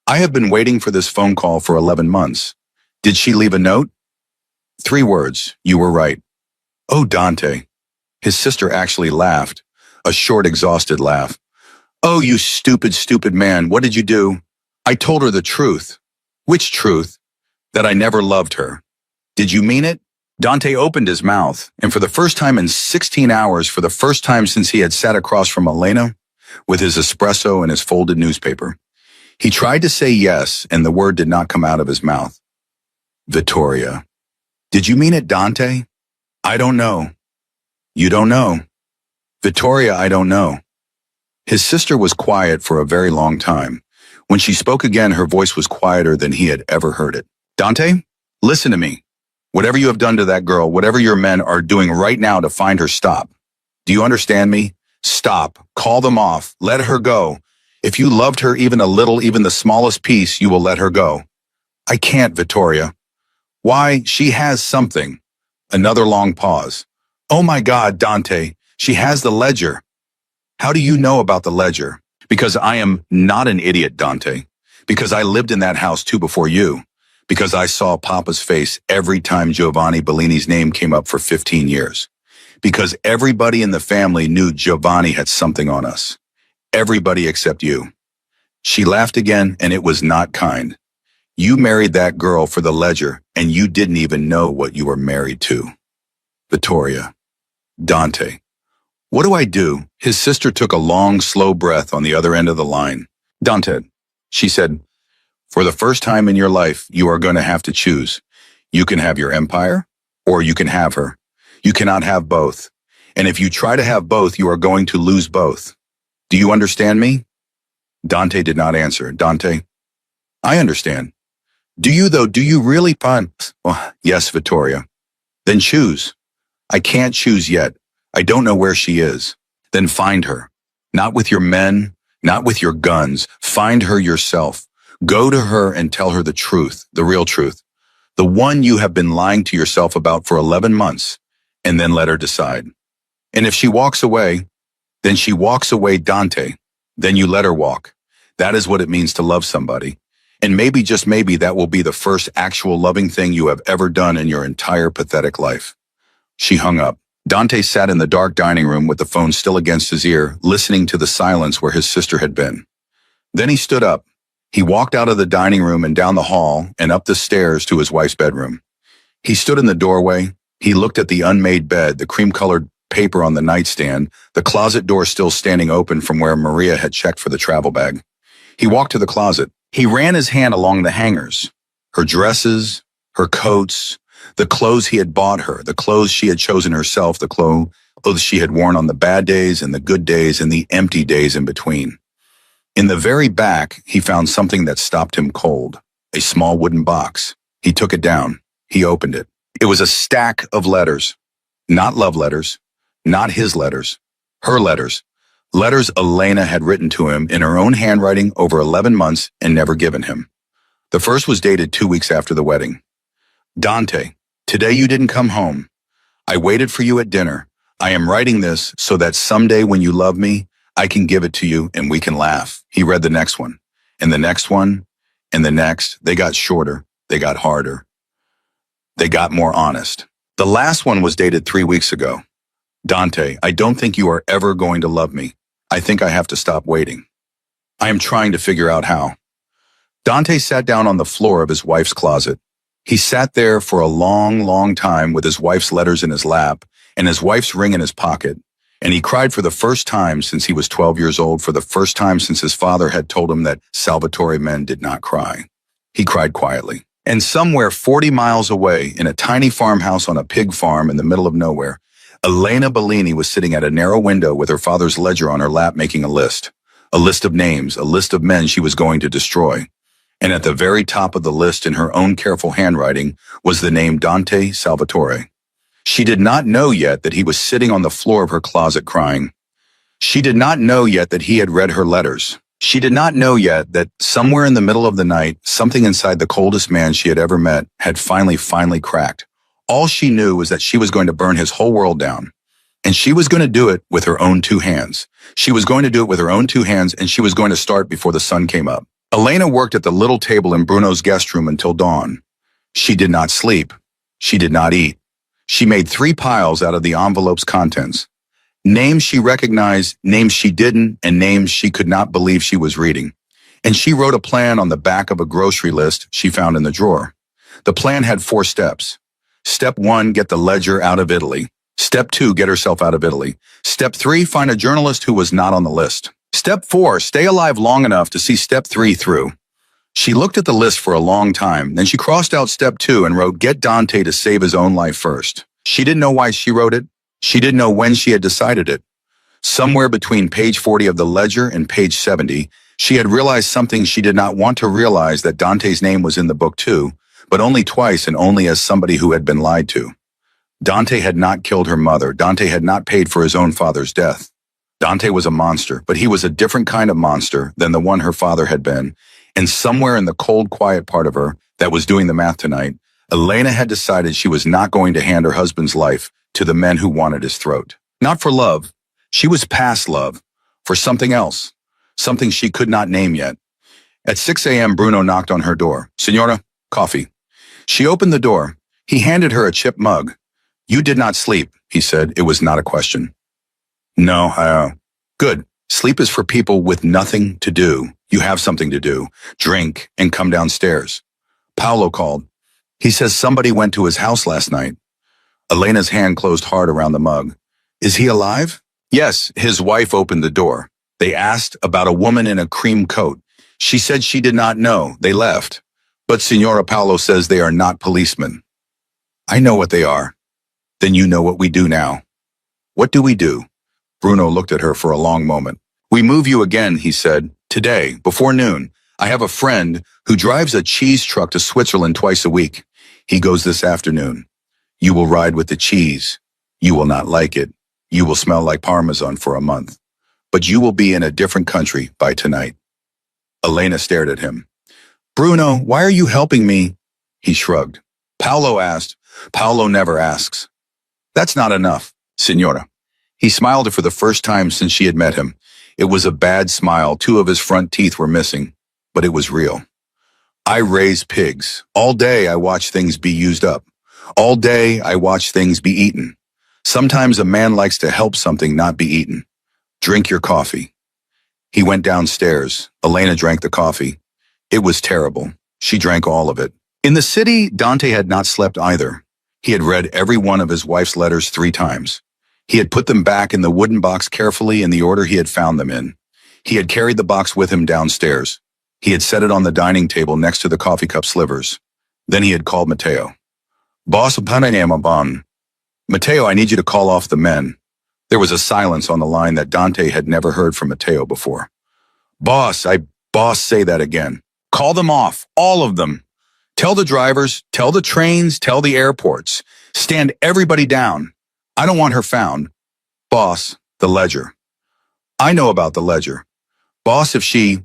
I have been waiting for this phone call for 11 months. Did she leave a note? 3 words. You were right. Oh, Dante. His sister actually laughed, a short, exhausted laugh. Oh, you stupid, stupid man. What did you do? I told her the truth. Which truth? That I never loved her. Did you mean it? Dante opened his mouth, and for the first time in 16 hours, for the first time since he had sat across from Elena, with his espresso and his folded newspaper, he tried to say yes, and the word did not come out of his mouth. Vittoria. Did you mean it, Dante? I don't know. You don't know. Vittoria, I don't know. His sister was quiet for a very long time. When she spoke again, her voice was quieter than he had ever heard it. Dante, listen to me. Whatever you have done to that girl, whatever your men are doing right now to find her, stop. Do you understand me? Stop. Call them off. Let her go. If you loved her even a little, even the smallest piece, you will let her go. I can't, Vittoria. Why? She has something. Another long pause. Oh my God, Dante, she has the ledger. How do you know about the ledger? Because I am not an idiot, Dante. Because I lived in that house too before you. Because I saw Papa's face every time Giovanni Bellini's name came up for 15 years. Because everybody in the family knew Giovanni had something on us. Everybody except you. She laughed again, and it was not kind. You married that girl for the ledger, and you didn't even know what you were married to. Vittoria. Dante. What do I do? His sister took a long, slow breath on the other end of the line. Dante, she said, for the first time in your life, you are going to have to choose. You can have your empire, or you can have her. You cannot have both. And if you try to have both, you are going to lose both. Do you understand me? Dante did not answer. Dante, I understand. Do you, though? Do you really, Well, yes, Vittoria. Then choose. I can't choose yet. I don't know where she is. Then find her. Not with your men, not with your guns. Find her yourself. Go to her and tell her the truth, the real truth, the one you have been lying to yourself about for 11 months, and then let her decide. And if she walks away, then she walks away, Dante. Then you let her walk. That is what it means to love somebody. And maybe, just maybe, that will be the first actual loving thing you have ever done in your entire pathetic life. She hung up. Dante sat in the dark dining room with the phone still against his ear, listening to the silence where his sister had been. Then he stood up. He walked out of the dining room and down the hall and up the stairs to his wife's bedroom. He stood in the doorway. He looked at the unmade bed, the cream-colored paper on the nightstand, the closet door still standing open from where Maria had checked for the travel bag. He walked to the closet. He ran his hand along the hangers. Her dresses, her coats, the clothes he had bought her, the clothes she had chosen herself, the clothes she had worn on the bad days and the good days and the empty days in between. In the very back, he found something that stopped him cold, a small wooden box. He took it down. He opened it. It was a stack of letters. Not love letters, not his letters, her letters. Letters Elena had written to him in her own handwriting over 11 months and never given him. The first was dated 2 weeks after the wedding. Dante, today you didn't come home. I waited for you at dinner. I am writing this so that someday when you love me, I can give it to you and we can laugh. He read the next one, and the next one, and the next. They got shorter. They got harder. They got more honest. The last one was dated 3 weeks ago. Dante, I don't think you are ever going to love me. I think I have to stop waiting. I am trying to figure out how. Dante sat down on the floor of his wife's closet. He sat there for a long, long time with his wife's letters in his lap and his wife's ring in his pocket. And he cried for the first time since he was 12 years old, for the first time since his father had told him that Salvatore men did not cry. He cried quietly. And somewhere 40 miles away, in a tiny farmhouse on a pig farm in the middle of nowhere, Elena Bellini was sitting at a narrow window with her father's ledger on her lap making a list of names, a list of men she was going to destroy. And at the very top of the list in her own careful handwriting was the name Dante Salvatore. She did not know yet that he was sitting on the floor of her closet crying. She did not know yet that he had read her letters. She did not know yet that somewhere in the middle of the night, something inside the coldest man she had ever met had finally cracked. All she knew was that she was going to burn his whole world down. And she was going to do it with her own 2 hands. She was going to do it with her own 2 hands, and she was going to start before the sun came up. Elena worked at the little table in Bruno's guest room until dawn. She did not sleep. She did not eat. She made 3 piles out of the envelope's contents. Names she recognized, names she didn't, and names she could not believe she was reading. And she wrote a plan on the back of a grocery list she found in the drawer. The plan had 4 steps. Step 1, get the ledger out of Italy. Step 2, get herself out of Italy. Step 3, find a journalist who was not on the list. Step 4, stay alive long enough to see step 3 through. She looked at the list for a long time, then she crossed out step 2 and wrote, get Dante to save his own life first. She didn't know why she wrote it. She didn't know when she had decided it. Somewhere between page 40 of the ledger and page 70, she had realized something she did not want to realize, that Dante's name was in the book too, but only twice and only as somebody who had been lied to. Dante had not killed her mother. Dante had not paid for his own father's death. Dante was a monster, but he was a different kind of monster than the one her father had been. And somewhere in the cold, quiet part of her that was doing the math tonight, Elena had decided she was not going to hand her husband's life to the men who wanted his throat. Not for love. She was past love. For something else. Something she could not name yet. At 6 a.m., Bruno knocked on her door. Signora, coffee. She opened the door. He handed her a chipped mug. You did not sleep, he said. It was not a question. No, good. Sleep is for people with nothing to do. You have something to do. Drink and come downstairs. Paolo called. He says somebody went to his house last night. Elena's hand closed hard around the mug. Is he alive? Yes, his wife opened the door. They asked about a woman in a cream coat. She said she did not know. They left. But Signora Paolo says they are not policemen. I know what they are. Then you know what we do now. What do we do? Bruno looked at her for a long moment. We move you again, he said. Today, before noon. I have a friend who drives a cheese truck to Switzerland twice a week. He goes this afternoon. You will ride with the cheese. You will not like it. You will smell like Parmesan for a month. but you will be in a different country by tonight. Elena stared at him. Bruno, why are you helping me? He shrugged. Paolo asked. Paolo never asks. That's not enough, Signora. He smiled for the first time since she had met him. It was a bad smile. 2 of his front teeth were missing, but it was real. I raise pigs. All day I watch things be used up. All day I watch things be eaten. Sometimes a man likes to help something not be eaten. Drink your coffee. He went downstairs. Elena drank the coffee. It was terrible. She drank all of it. In the city, Dante had not slept either. He had read every one of his wife's letters 3 times. He had put them back in the wooden box carefully in the order he had found them in. He had carried the box with him downstairs. He had set it on the dining table next to the coffee cup slivers. Then he had called Matteo. Boss, Matteo, I need you to call off the men. There was a silence on the line that Dante had never heard from Matteo before. Boss, say that again. Call them off, all of them. Tell the drivers, tell the trains, tell the airports. Stand everybody down. I don't want her found. Boss, the ledger. I know about the ledger. Boss, if she...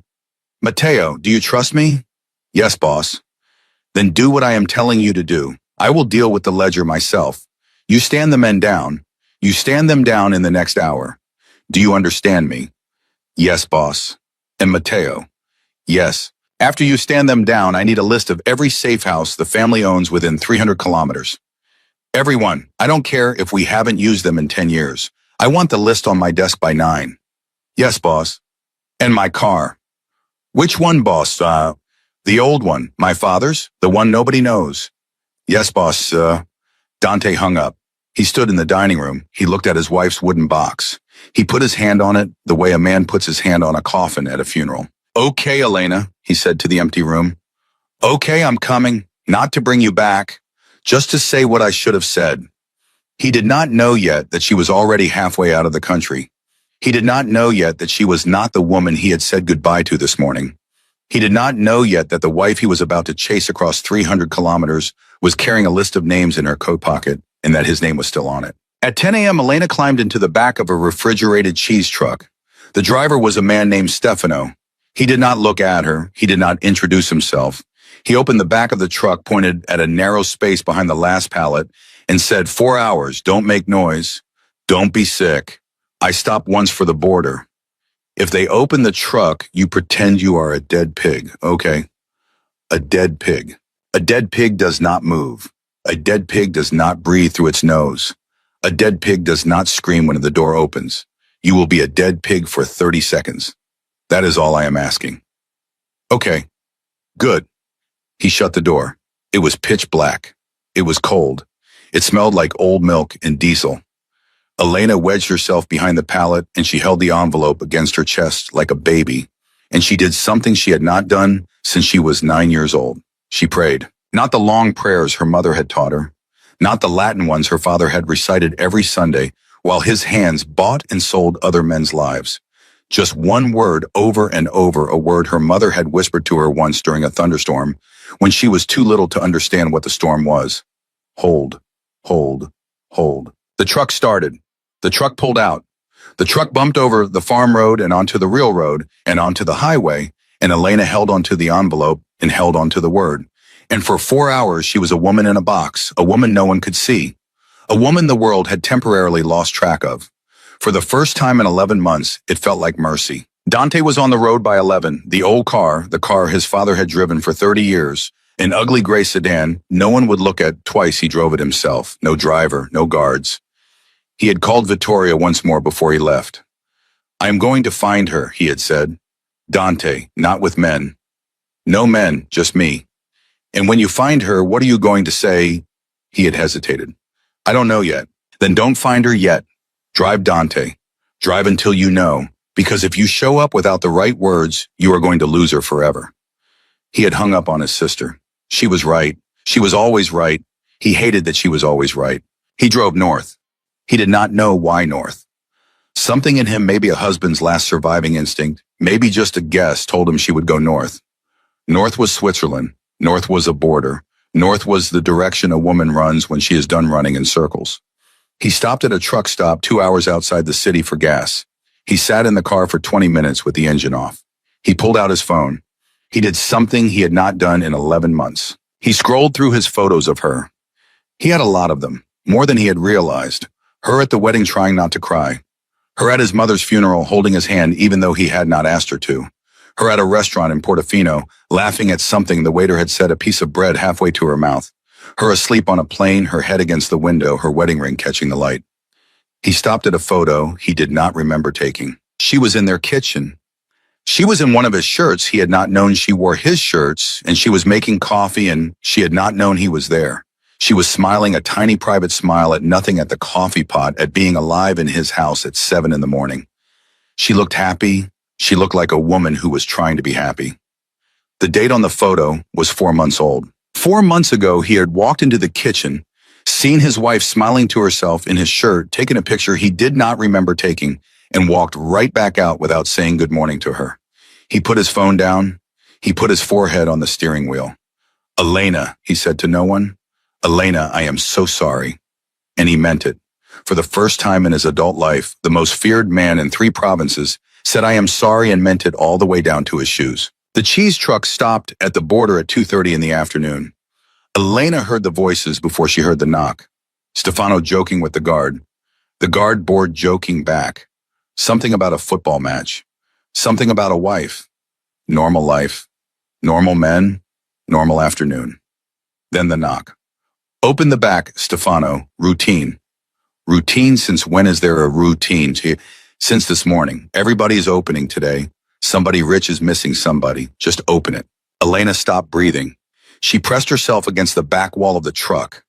Matteo, do you trust me? Yes, boss. Then do what I am telling you to do. I will deal with the ledger myself. You stand the men down. You stand them down in the next hour. Do you understand me? Yes, boss. And Matteo? Yes. After you stand them down, I need a list of every safe house the family owns within 300 kilometers. Everyone. I don't care if we haven't used them in 10 years. I want the list on my desk by 9. Yes, boss. And my car. Which one, boss? The old one. My father's? The one nobody knows. Yes, boss. Dante hung up. He stood in the dining room. He looked at his wife's wooden box. He put his hand on it the way a man puts his hand on a coffin at a funeral. Okay, Elena, he said to the empty room. Okay, I'm coming. Not to bring you back. Just to say what I should have said. He did not know yet that she was already halfway out of the country. He did not know yet that she was not the woman he had said goodbye to this morning. He did not know yet that the wife he was about to chase across 300 kilometers was carrying a list of names in her coat pocket and that his name was still on it. At 10 a.m., Elena climbed into the back of a refrigerated cheese truck. The driver was a man named Stefano. He did not look at her. He did not introduce himself. He opened the back of the truck, pointed at a narrow space behind the last pallet, and said, 4 hours, don't make noise. Don't be sick. I stopped once for the border. If they open the truck, you pretend you are a dead pig, okay? A dead pig. A dead pig does not move. A dead pig does not breathe through its nose. A dead pig does not scream when the door opens. You will be a dead pig for 30 seconds. That is all I am asking. Okay. Good. He shut the door. It was pitch black. It was cold. It smelled like old milk and diesel. Elena wedged herself behind the pallet and she held the envelope against her chest like a baby. And she did something she had not done since she was 9 years old. She prayed. Not the long prayers her mother had taught her. Not the Latin ones her father had recited every Sunday while his hands bought and sold other men's lives. Just one word over and over, a word her mother had whispered to her once during a thunderstorm when she was too little to understand what the storm was. Hold, hold, hold. The truck started. The truck pulled out. The truck bumped over the farm road and onto the real road and onto the highway, and Elena held onto the envelope and held onto the word. And for 4 hours, she was a woman in a box, a woman no one could see, a woman the world had temporarily lost track of. For the first time in 11 months, it felt like mercy. Dante was on the road by 11, the old car, the car his father had driven for 30 years, an ugly gray sedan no one would look at. Twice he drove it himself, no driver, no guards. He had called Vittoria once more before he left. I am going to find her, he had said. Dante, not with men. No men, just me. And when you find her, what are you going to say? He had hesitated. I don't know yet. Then don't find her yet. Drive, Dante. Drive until you know, because if you show up without the right words, you are going to lose her forever. He had hung up on his sister. She was right. She was always right. He hated that she was always right. He drove north. He did not know why north. Something in him, maybe a husband's last surviving instinct, maybe just a guess, told him she would go north. North was Switzerland. North was a border. North was the direction a woman runs when she is done running in circles. He stopped at a truck stop 2 hours outside the city for gas. He sat in the car for 20 minutes with the engine off. He pulled out his phone. He did something he had not done in 11 months. He scrolled through his photos of her. He had a lot of them, more than he had realized. Her at the wedding trying not to cry. Her at his mother's funeral holding his hand even though he had not asked her to. Her at a restaurant in Portofino, laughing at something the waiter had set a piece of bread halfway to her mouth. Her asleep on a plane, her head against the window, her wedding ring catching the light. He stopped at a photo he did not remember taking. She was in their kitchen. She was in one of his shirts. He had not known she wore his shirts, and she was making coffee, and she had not known he was there. She was smiling a tiny private smile at nothing, at the coffee pot, at being alive in his house at 7 in the morning. She looked happy. She looked like a woman who was trying to be happy. The date on the photo was 4 months old. 4 months ago, he had walked into the kitchen, seen his wife smiling to herself in his shirt, taken a picture he did not remember taking, and walked right back out without saying good morning to her. He put his phone down. He put his forehead on the steering wheel. "Elena," he said to no one. "Elena, I am so sorry." And he meant it. For the first time in his adult life, the most feared man in 3 provinces said "I am sorry" and meant it all the way down to his shoes. The cheese truck stopped at the border at 2:30 in the afternoon. Elena heard the voices before she heard the knock. Stefano joking with the guard board joking back. Something about a football match. Something about a wife. Normal life. Normal men. Normal afternoon. Then the knock. "Open the back, Stefano. Routine." Routine? Since when is there a routine? Since this morning. Everybody is opening today. Somebody rich is missing somebody. Just open it. Elena stopped breathing. She pressed herself against the back wall of the truck.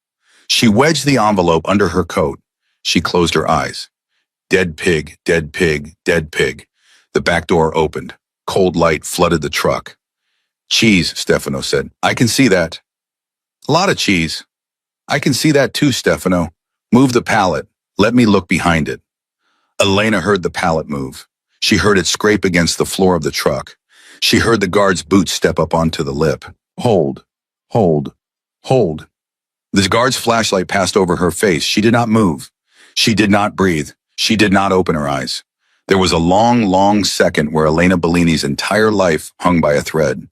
She wedged the envelope under her coat. She closed her eyes. Dead pig, dead pig, dead pig. The back door opened. Cold light flooded the truck. "Cheese," Stefano said. "I can see that." "A lot of cheese." "I can see that too, Stefano. Move the pallet. Let me look behind it." Elena heard the pallet move. She heard it scrape against the floor of the truck. She heard the guard's boots step up onto the lip. Hold, hold, hold. The guard's flashlight passed over her face. She did not move. She did not breathe. She did not open her eyes. There was a long, long second where Elena Bellini's entire life hung by a thread.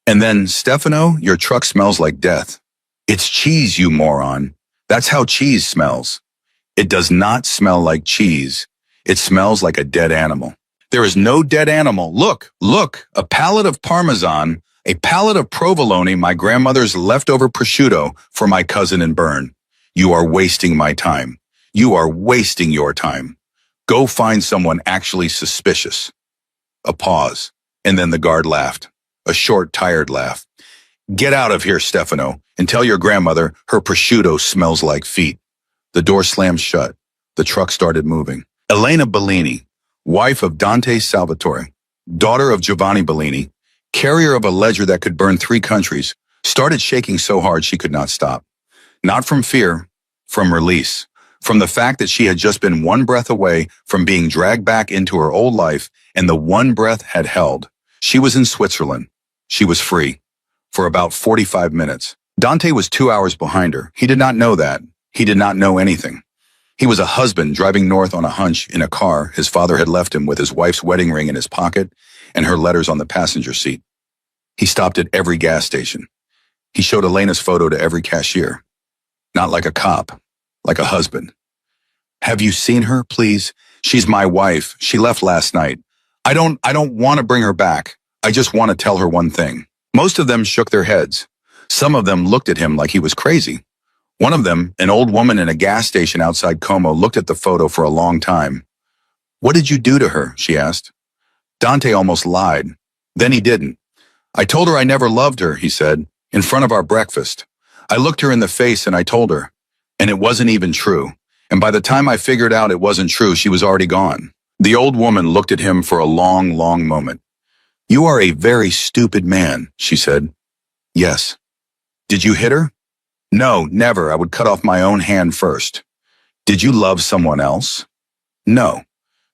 And then, "Stefano, your truck smells like death." "It's cheese, you moron. That's how cheese smells." "It does not smell like cheese. It smells like a dead animal." "There is no dead animal. Look, look, a pallet of Parmesan, a pallet of provolone, my grandmother's leftover prosciutto for my cousin in Bern. You are wasting my time. You are wasting your time. Go find someone actually suspicious." A pause, and then the guard laughed. A short, tired laugh. "Get out of here, Stefano, and tell your grandmother her prosciutto smells like feet." The door slammed shut. The truck started moving. Elena Bellini, wife of Dante Salvatore, daughter of Giovanni Bellini, carrier of a ledger that could burn 3 countries, started shaking so hard she could not stop. Not from fear, from release. From the fact that she had just been one breath away from being dragged back into her old life, and the one breath had held. She was in Switzerland. She was free. For about 45 minutes. Dante was 2 hours behind her. He did not know that. He did not know anything. He was a husband driving north on a hunch in a car his father had left him with his wife's wedding ring in his pocket and her letters on the passenger seat. He stopped at every gas station. He showed Elena's photo to every cashier. Not like a cop, like a husband. "Have you seen her, please? She's my wife. She left last night. I don't want to bring her back. I just want to tell her one thing." Most of them shook their heads. Some of them looked at him like he was crazy. One of them, an old woman in a gas station outside Como, looked at the photo for a long time. "What did you do to her?" she asked. Dante almost lied. Then he didn't. "I told her I never loved her," he said, "in front of our breakfast. I looked her in the face and I told her. And it wasn't even true. And by the time I figured out it wasn't true, she was already gone." The old woman looked at him for a long, long moment. "You are a very stupid man," she said. "Yes." "Did you hit her?" "No, never. I would cut off my own hand first." "Did you love someone else?" "No."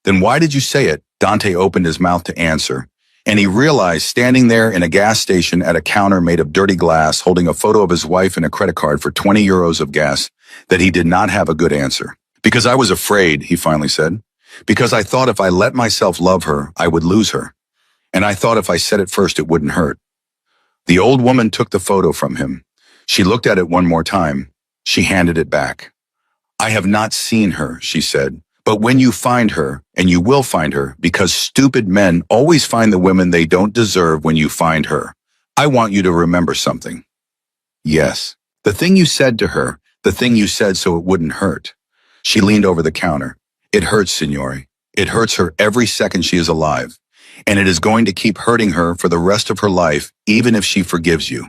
"Then why did you say it?" Dante opened his mouth to answer, and he realized, standing there in a gas station at a counter made of dirty glass, holding a photo of his wife and a credit card for 20 euros of gas, that he did not have a good answer. "Because I was afraid," he finally said. Because I thought if I let myself love her, I would lose her. And I thought if I said it first, it wouldn't hurt. The old woman took the photo from him. She looked at it one more time. She handed it back. I have not seen her, she said. But when you find her, and you will find her, because stupid men always find the women they don't deserve when you find her, I want you to remember something. Yes, the thing you said to her, the thing you said so it wouldn't hurt. She leaned over the counter. It hurts, signore. It hurts her every second she is alive. And it is going to keep hurting her for the rest of her life, even if she forgives you.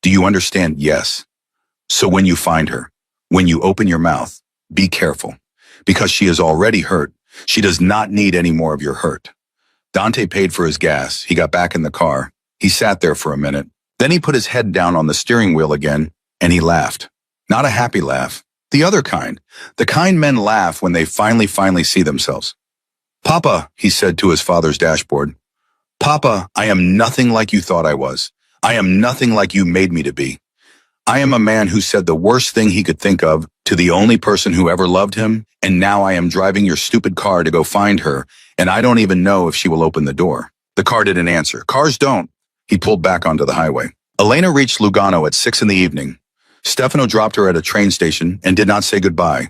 Do you understand? Yes. So when you find her, when you open your mouth, be careful. Because she is already hurt. She does not need any more of your hurt. Dante paid for his gas. He got back in the car. He sat there for a minute. Then he put his head down on the steering wheel again, and he laughed. Not a happy laugh. The other kind. The kind men laugh when they finally see themselves. Papa, he said to his father's dashboard. Papa, I am nothing like you thought I was. I am nothing like you made me to be. I am a man who said the worst thing he could think of to the only person who ever loved him, and now I am driving your stupid car to go find her, and I don't even know if she will open the door. The car didn't answer. Cars don't. He pulled back onto the highway. Elena reached Lugano at 6 p.m. Stefano dropped her at a train station and did not say goodbye.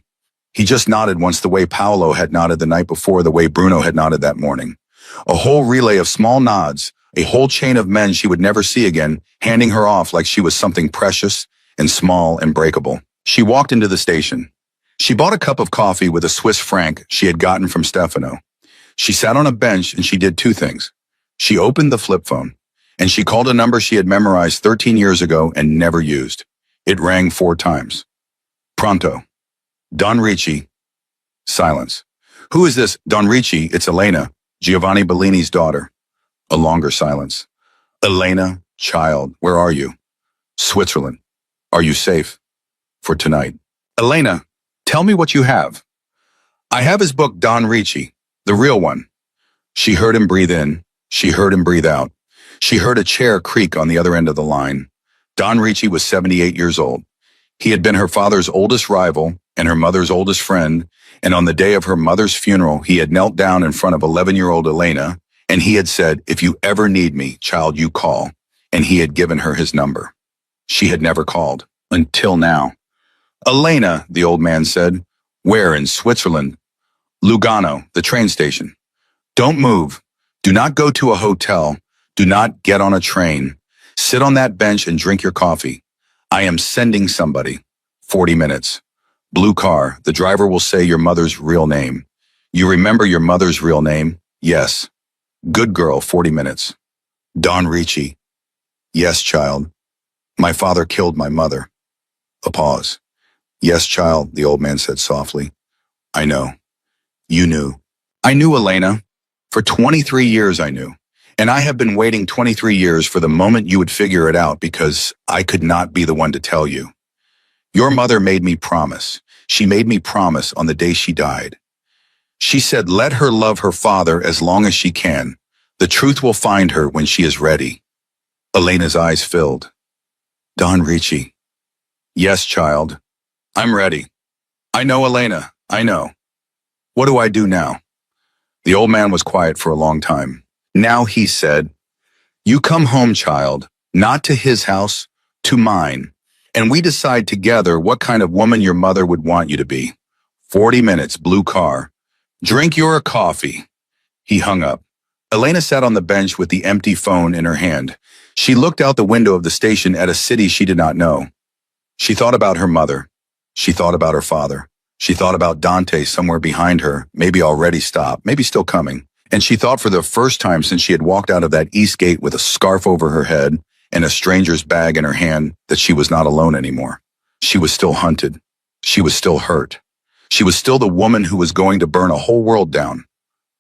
He just nodded once the way Paolo had nodded the night before, the way Bruno had nodded that morning. A whole relay of small nods, a whole chain of men she would never see again, handing her off like she was something precious and small and breakable. She walked into the station. She bought a cup of coffee with a Swiss franc she had gotten from Stefano. She sat on a bench and she did two things. She opened the flip phone, and she called a number she had memorized 13 years ago and never used. It rang 4 times. Pronto. Don Ricci. Silence. Who is this? Don Ricci, it's Elena, Giovanni Bellini's daughter. A longer silence. Elena, child, where are you? Switzerland. Are you safe? For tonight. Elena, tell me what you have. I have his book, Don Ricci, the real one. She heard him breathe in. She heard him breathe out. She heard a chair creak on the other end of the line. Don Ricci was 78 years old. He had been her father's oldest rival and her mother's oldest friend, and on the day of her mother's funeral, he had knelt down in front of 11-year-old Elena, and he had said, if you ever need me, child, you call, and he had given her his number. She had never called, until now. Elena, the old man said. Where, in Switzerland? Lugano, the train station. Don't move. Do not go to a hotel. Do not get on a train. Sit on that bench and drink your coffee. I am sending somebody. 40 minutes. Blue car. The driver will say your mother's real name. You remember your mother's real name? Yes. Good girl, 40 minutes. Don Ricci. Yes, child. My father killed my mother. A pause. Yes, child, the old man said softly. I know. You knew. I knew, Elena. For 23 years I knew. And I have been waiting 23 years for the moment you would figure it out, because I could not be the one to tell you. Your mother made me promise. She made me promise on the day she died. She said, let her love her father as long as she can. The truth will find her when she is ready. Elena's eyes filled. Don Ricci. Yes, child. I'm ready. I know, Elena. I know. What do I do now? The old man was quiet for a long time. Now he said, you come home, child, not to his house, to mine, and we decide together what kind of woman your mother would want you to be. 40 minutes, blue car. Drink your coffee. He hung up. Elena sat on the bench with the empty phone in her hand. She looked out the window of the station at a city she did not know. She thought about her mother. She thought about her father. She thought about Dante somewhere behind her, maybe already stopped, maybe still coming. And she thought for the first time since she had walked out of that east gate with a scarf over her head and a stranger's bag in her hand that she was not alone anymore. She was still hunted. She was still hurt. She was still the woman who was going to burn a whole world down.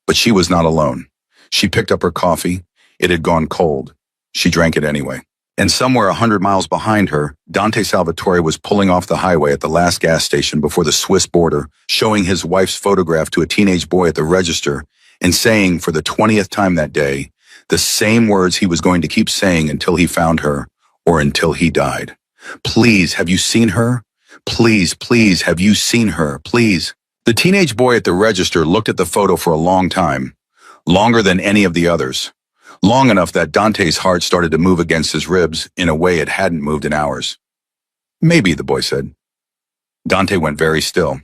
But she was not alone. She picked up her coffee. It had gone cold. She drank it anyway. And somewhere 100 miles behind her, Dante Salvatore was pulling off the highway at the last gas station before the Swiss border, showing his wife's photograph to a teenage boy at the register and saying for the 20th time that day, the same words he was going to keep saying until he found her or until he died. Please, have you seen her? Please, have you seen her? Please. The teenage boy at the register looked at the photo for a long time, longer than any of the others, long enough that Dante's heart started to move against his ribs in a way it hadn't moved in hours. Maybe, the boy said. Dante went very still.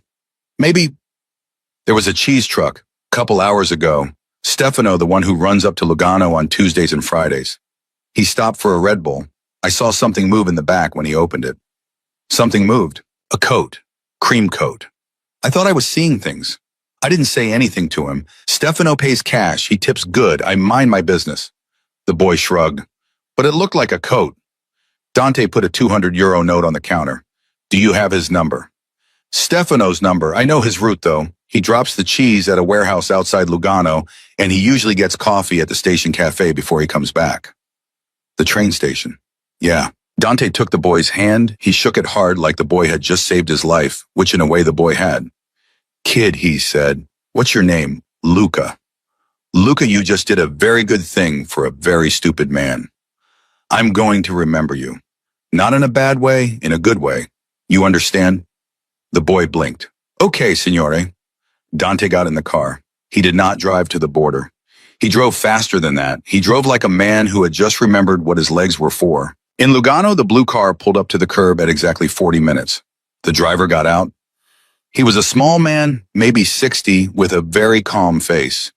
Maybe. There was a cheese truck, a couple hours ago. Stefano, the one who runs up to Lugano on Tuesdays and Fridays. He stopped for a Red Bull. I saw something move in the back when he opened it. Something moved. A coat. Cream coat. I thought I was seeing things. I didn't say anything to him. Stefano pays cash. He tips good. I mind my business. The boy shrugged. But it looked like a coat. Dante put a €200 note on the counter. Do you have his number? Stefano's number. I know his route, though. He drops the cheese at a warehouse outside Lugano, and he usually gets coffee at the station cafe before he comes back. The train station. Yeah. Dante took the boy's hand. He shook it hard like the boy had just saved his life, which in a way the boy had. Kid, he said, what's your name? Luca. Luca, you just did a very good thing for a very stupid man. I'm going to remember you. Not in a bad way, in a good way. You understand? The boy blinked. Okay, signore. Dante got in the car. He did not drive to the border. He drove faster than that. He drove like a man who had just remembered what his legs were for. In Lugano, the blue car pulled up to the curb at exactly 40 minutes. The driver got out. He was a small man, maybe 60, with a very calm face.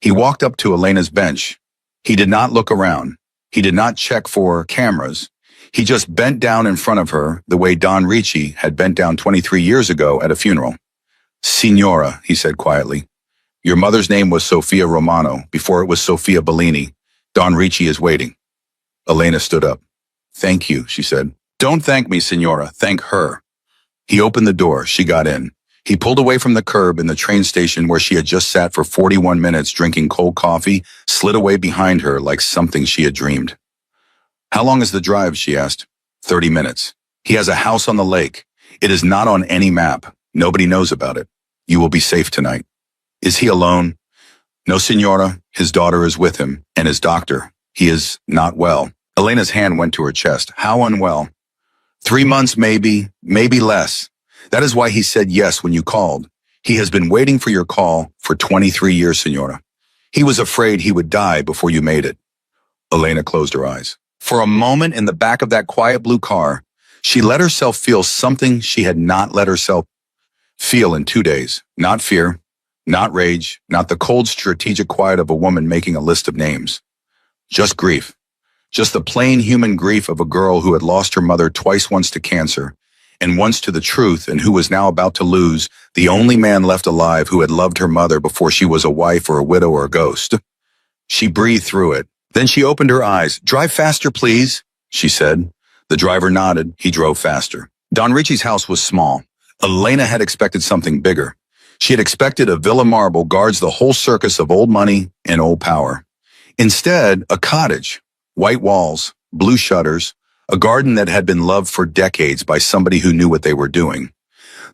He walked up to Elena's bench. He did not look around. He did not check for cameras. He just bent down in front of her the way Don Ricci had bent down 23 years ago at a funeral. Signora, he said quietly. Your mother's name was Sofia Romano, before it was Sofia Bellini. Don Ricci is waiting. Elena stood up. Thank you, she said. Don't thank me, Signora. Thank her. He opened the door. She got in. He pulled away from the curb in the train station where she had just sat for 41 minutes drinking cold coffee, slid away behind her like something she had dreamed. How long is the drive, she asked. 30 minutes. He has a house on the lake. It is not on any map. Nobody knows about it. You will be safe tonight. Is he alone? No, Signora. His daughter is with him, and his doctor. He is not well. Elena's hand went to her chest. How unwell? 3 months, maybe less. That is why he said yes when you called. He has been waiting for your call for 23 years, Signora. He was afraid he would die before you made it. Elena closed her eyes. For a moment in the back of that quiet blue car, she let herself feel something she had not let herself feel in 2 days. Not fear, not rage, not the cold strategic quiet of a woman making a list of names. Just grief. Just the plain human grief of a girl who had lost her mother twice, once to cancer, and once to the truth, and who was now about to lose the only man left alive who had loved her mother before she was a wife or a widow or a ghost. She breathed through it. Then she opened her eyes. Drive faster, please, she said. The driver nodded. He drove faster. Don Ricci's house was small. Elena had expected something bigger. She had expected a Villa Marble guards the whole circus of old money and old power. Instead, a cottage, white walls, blue shutters, a garden that had been loved for decades by somebody who knew what they were doing.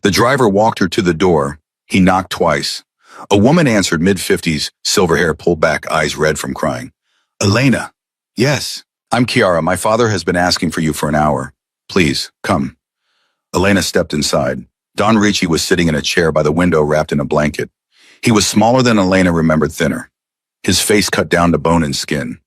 The driver walked her to the door. He knocked twice. A woman answered, mid-50s, silver hair pulled back, eyes red from crying. Elena. Yes. I'm Chiara. My father has been asking for you for an hour. Please, come. Elena stepped inside. Don Ricci was sitting in a chair by the window wrapped in a blanket. He was smaller than Elena remembered, thinner. His face cut down to bone and skin.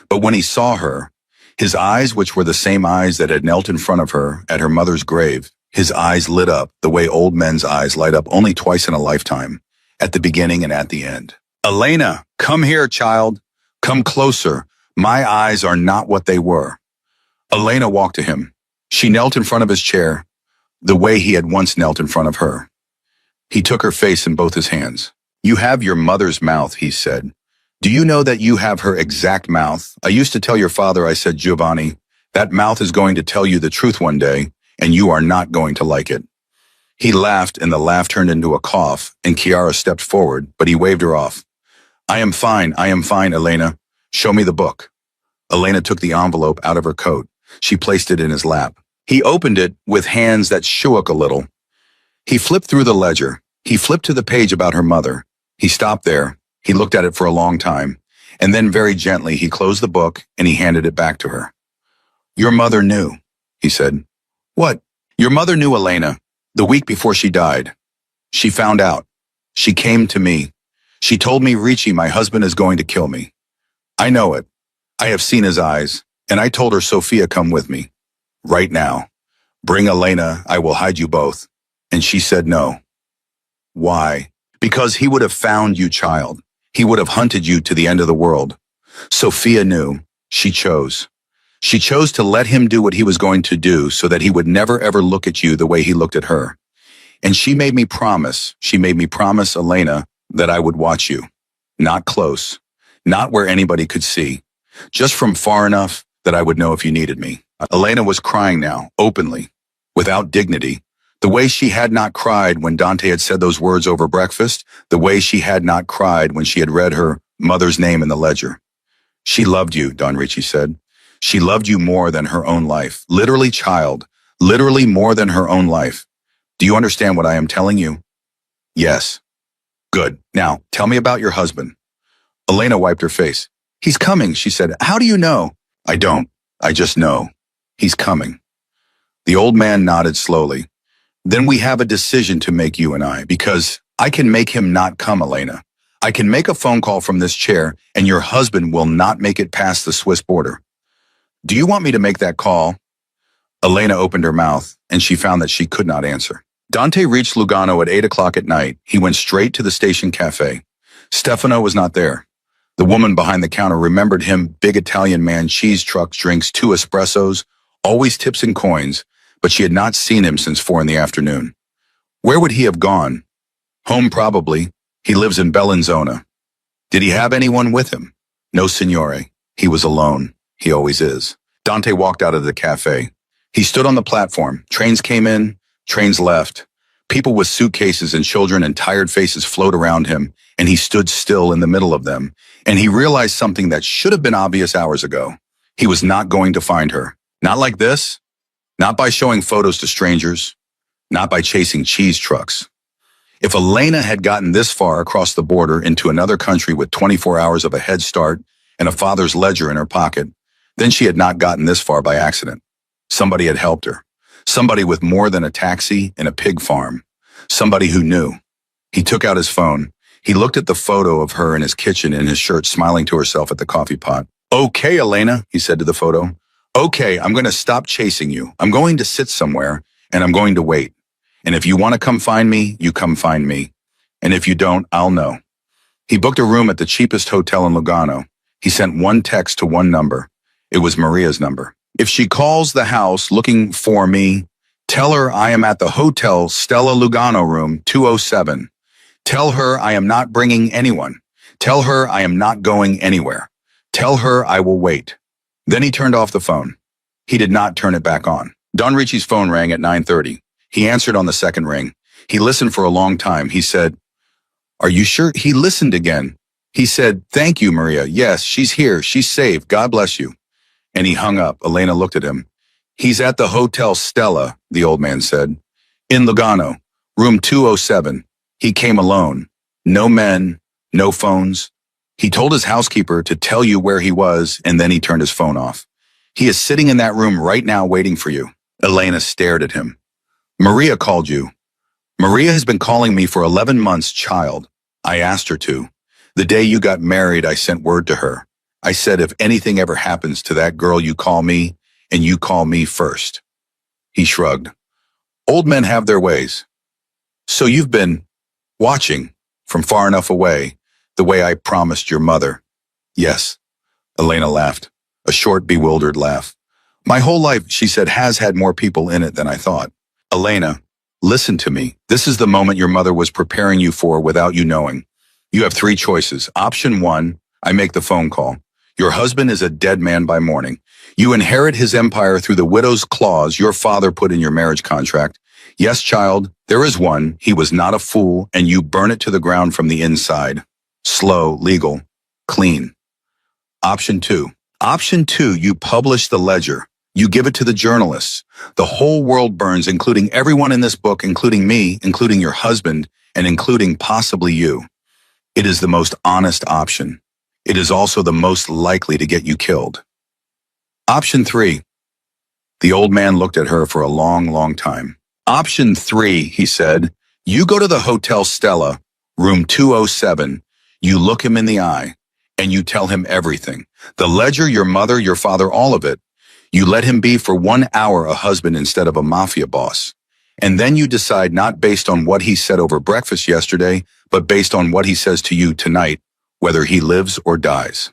But when he saw her, his eyes, which were the same eyes that had knelt in front of her at her mother's grave, his eyes lit up the way old men's eyes light up only twice in a lifetime, at the beginning and at the end. Elena, come here, child. Come closer. My eyes are not what they were. Elena walked to him. She knelt in front of his chair, the way he had once knelt in front of her. He took her face in both his hands. You have your mother's mouth, he said. Do you know that you have her exact mouth? I used to tell your father, I said, Giovanni, that mouth is going to tell you the truth one day, and you are not going to like it. He laughed, and the laugh turned into a cough, and Chiara stepped forward, but he waved her off. I am fine, Elena. Show me the book. Elena took the envelope out of her coat. She placed it in his lap. He opened it with hands that shook a little. He flipped through the ledger. He flipped to the page about her mother. He stopped there. He looked at it for a long time, and then very gently he closed the book and he handed it back to her. Your mother knew, he said. What? Your mother knew, Elena, the week before she died. She found out. She came to me. She told me, Richie, my husband is going to kill me. I know it. I have seen his eyes. And I told her, Sophia, come with me. Right now. Bring Elena, I will hide you both. And she said no. Why? Because he would have found you, child. He would have hunted you to the end of the world. Sophia knew. She chose. She chose to let him do what he was going to do so that he would never ever look at you the way he looked at her. And she made me promise, Elena, that I would watch you. Not close. Not where anybody could see. Just from far enough that I would know if you needed me. Elena was crying now, openly, without dignity. The way she had not cried when Dante had said those words over breakfast, the way she had not cried when she had read her mother's name in the ledger. She loved you, Don Ricci said. She loved you more than her own life. Literally, child. Literally more than her own life. Do you understand what I am telling you? Yes. Good. Now, tell me about your husband. Elena wiped her face. He's coming, she said. How do you know? I don't. I just know. He's coming. The old man nodded slowly. Then we have a decision to make, you and I, because I can make him not come, Elena. I can make a phone call from this chair, and your husband will not make it past the Swiss border. Do you want me to make that call? Elena opened her mouth, and she found that she could not answer. Dante reached Lugano at 8 o'clock at night. He went straight to the station cafe. Stefano was not there. The woman behind the counter remembered him, big Italian man, cheese trucks, drinks, 2 espressos, always tips and coins, but she had not seen him since 4 in the afternoon. Where would he have gone? Home, probably. He lives in Bellinzona. Did he have anyone with him? No, signore. He was alone. He always is. Dante walked out of the cafe. He stood on the platform. Trains came in, trains left. People with suitcases and children and tired faces flowed around him, and he stood still in the middle of them, and he realized something that should have been obvious hours ago. He was not going to find her. Not like this. Not by showing photos to strangers. Not by chasing cheese trucks. If Elena had gotten this far across the border into another country with 24 hours of a head start and a father's ledger in her pocket, then she had not gotten this far by accident. Somebody had helped her. Somebody with more than a taxi and a pig farm. Somebody who knew. He took out his phone. He looked at the photo of her in his kitchen in his shirt, smiling to herself at the coffee pot. Okay, Elena, he said to the photo. Okay, I'm going to stop chasing you. I'm going to sit somewhere, and I'm going to wait. And if you want to come find me, you come find me. And if you don't, I'll know. He booked a room at the cheapest hotel in Lugano. He sent one text to one number. It was Maria's number. If she calls the house looking for me, tell her I am at the Hotel Stella Lugano room 207. Tell her I am not bringing anyone. Tell her I am not going anywhere. Tell her I will wait. Then he turned off the phone. He did not turn it back on. Don Ricci's phone rang at 9:30. He answered on the second ring. He listened for a long time. He said, "Are you sure?" He listened again. He said, "Thank you, Maria. Yes, she's here. She's safe. God bless you." And he hung up. Elena looked at him. "He's at the Hotel Stella," the old man said. "In Lugano, room 207. He came alone. No men, no phones. He told his housekeeper to tell you where he was, and then he turned his phone off. He is sitting in that room right now waiting for you." Elena stared at him. "Maria called you." "Maria has been calling me for 11 months, child. I asked her to. The day you got married, I sent word to her. I said, if anything ever happens to that girl, you call me, and you call me first." He shrugged. "Old men have their ways. So you've been watching from far enough away, the way I promised your mother." "Yes." Elena laughed, a short, bewildered laugh. "My whole life," she said, "has had more people in it than I thought." "Elena, listen to me. This is the moment your mother was preparing you for without you knowing. You have 3 choices. Option 1, I make the phone call. Your husband is a dead man by morning. You inherit his empire through the widow's clause your father put in your marriage contract. Yes, child, there is one. He was not a fool, and you burn it to the ground from the inside. Slow, legal, clean. Option 2. Option 2, you publish the ledger. You give it to the journalists. The whole world burns, including everyone in this book, including me, including your husband, and including possibly you. It is the most honest option. It is also the most likely to get you killed. Option 3. The old man looked at her for a long, long time. Option 3, he said, you go to the Hotel Stella, Room 207, you look him in the eye, and you tell him everything. The ledger, your mother, your father, all of it. You let him be for 1 hour a husband instead of a mafia boss. And then you decide not based on what he said over breakfast yesterday, but based on what he says to you tonight, whether he lives or dies.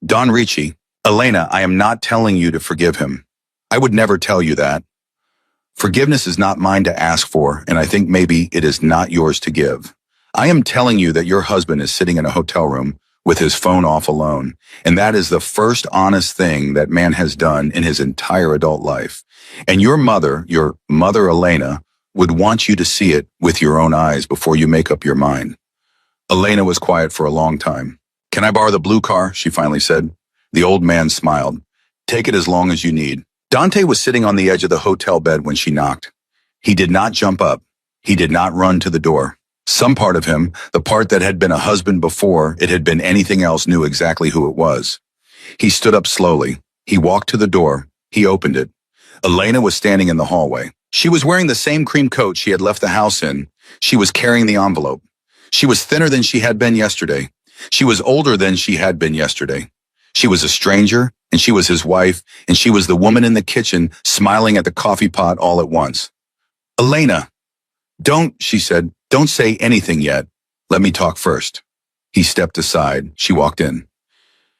Don Ricci, Elena, I am not telling you to forgive him. I would never tell you that. Forgiveness is not mine to ask for, and I think maybe it is not yours to give. I am telling you that your husband is sitting in a hotel room with his phone off alone, and that is the first honest thing that man has done in his entire adult life. And your mother Elena, would want you to see it with your own eyes before you make up your mind. Elena was quiet for a long time. Can I borrow the blue car? She finally said. The old man smiled. Take it as long as you need. Dante was sitting on the edge of the hotel bed when she knocked. He did not jump up. He did not run to the door. Some part of him, the part that had been a husband before it had been anything else, knew exactly who it was. He stood up slowly. He walked to the door. He opened it. Elena was standing in the hallway. She was wearing the same cream coat she had left the house in. She was carrying the envelope. She was thinner than she had been yesterday. She was older than she had been yesterday. She was a stranger, and she was his wife, and she was the woman in the kitchen smiling at the coffee pot all at once. Elena, she said, don't say anything yet. Let me talk first. He stepped aside. She walked in.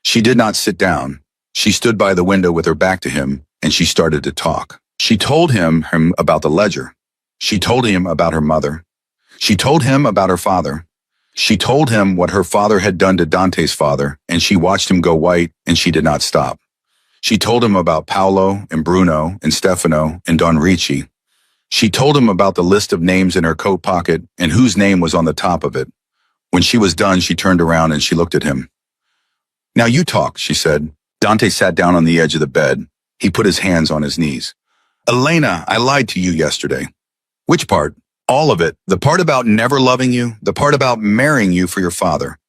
She did not sit down. She stood by the window with her back to him, and she started to talk. She told him about the ledger. She told him about her mother. She told him about her father. She told him what her father had done to Dante's father, and she watched him go white, and she did not stop. She told him about Paolo and Bruno and Stefano and Don Ricci. She told him about the list of names in her coat pocket and whose name was on the top of it. When she was done, she turned around and she looked at him. Now you talk, she said. Dante sat down on the edge of the bed. He put his hands on his knees. Elena, I lied to you yesterday. Which part? All of it. The part about never loving you, the part about marrying you for your father.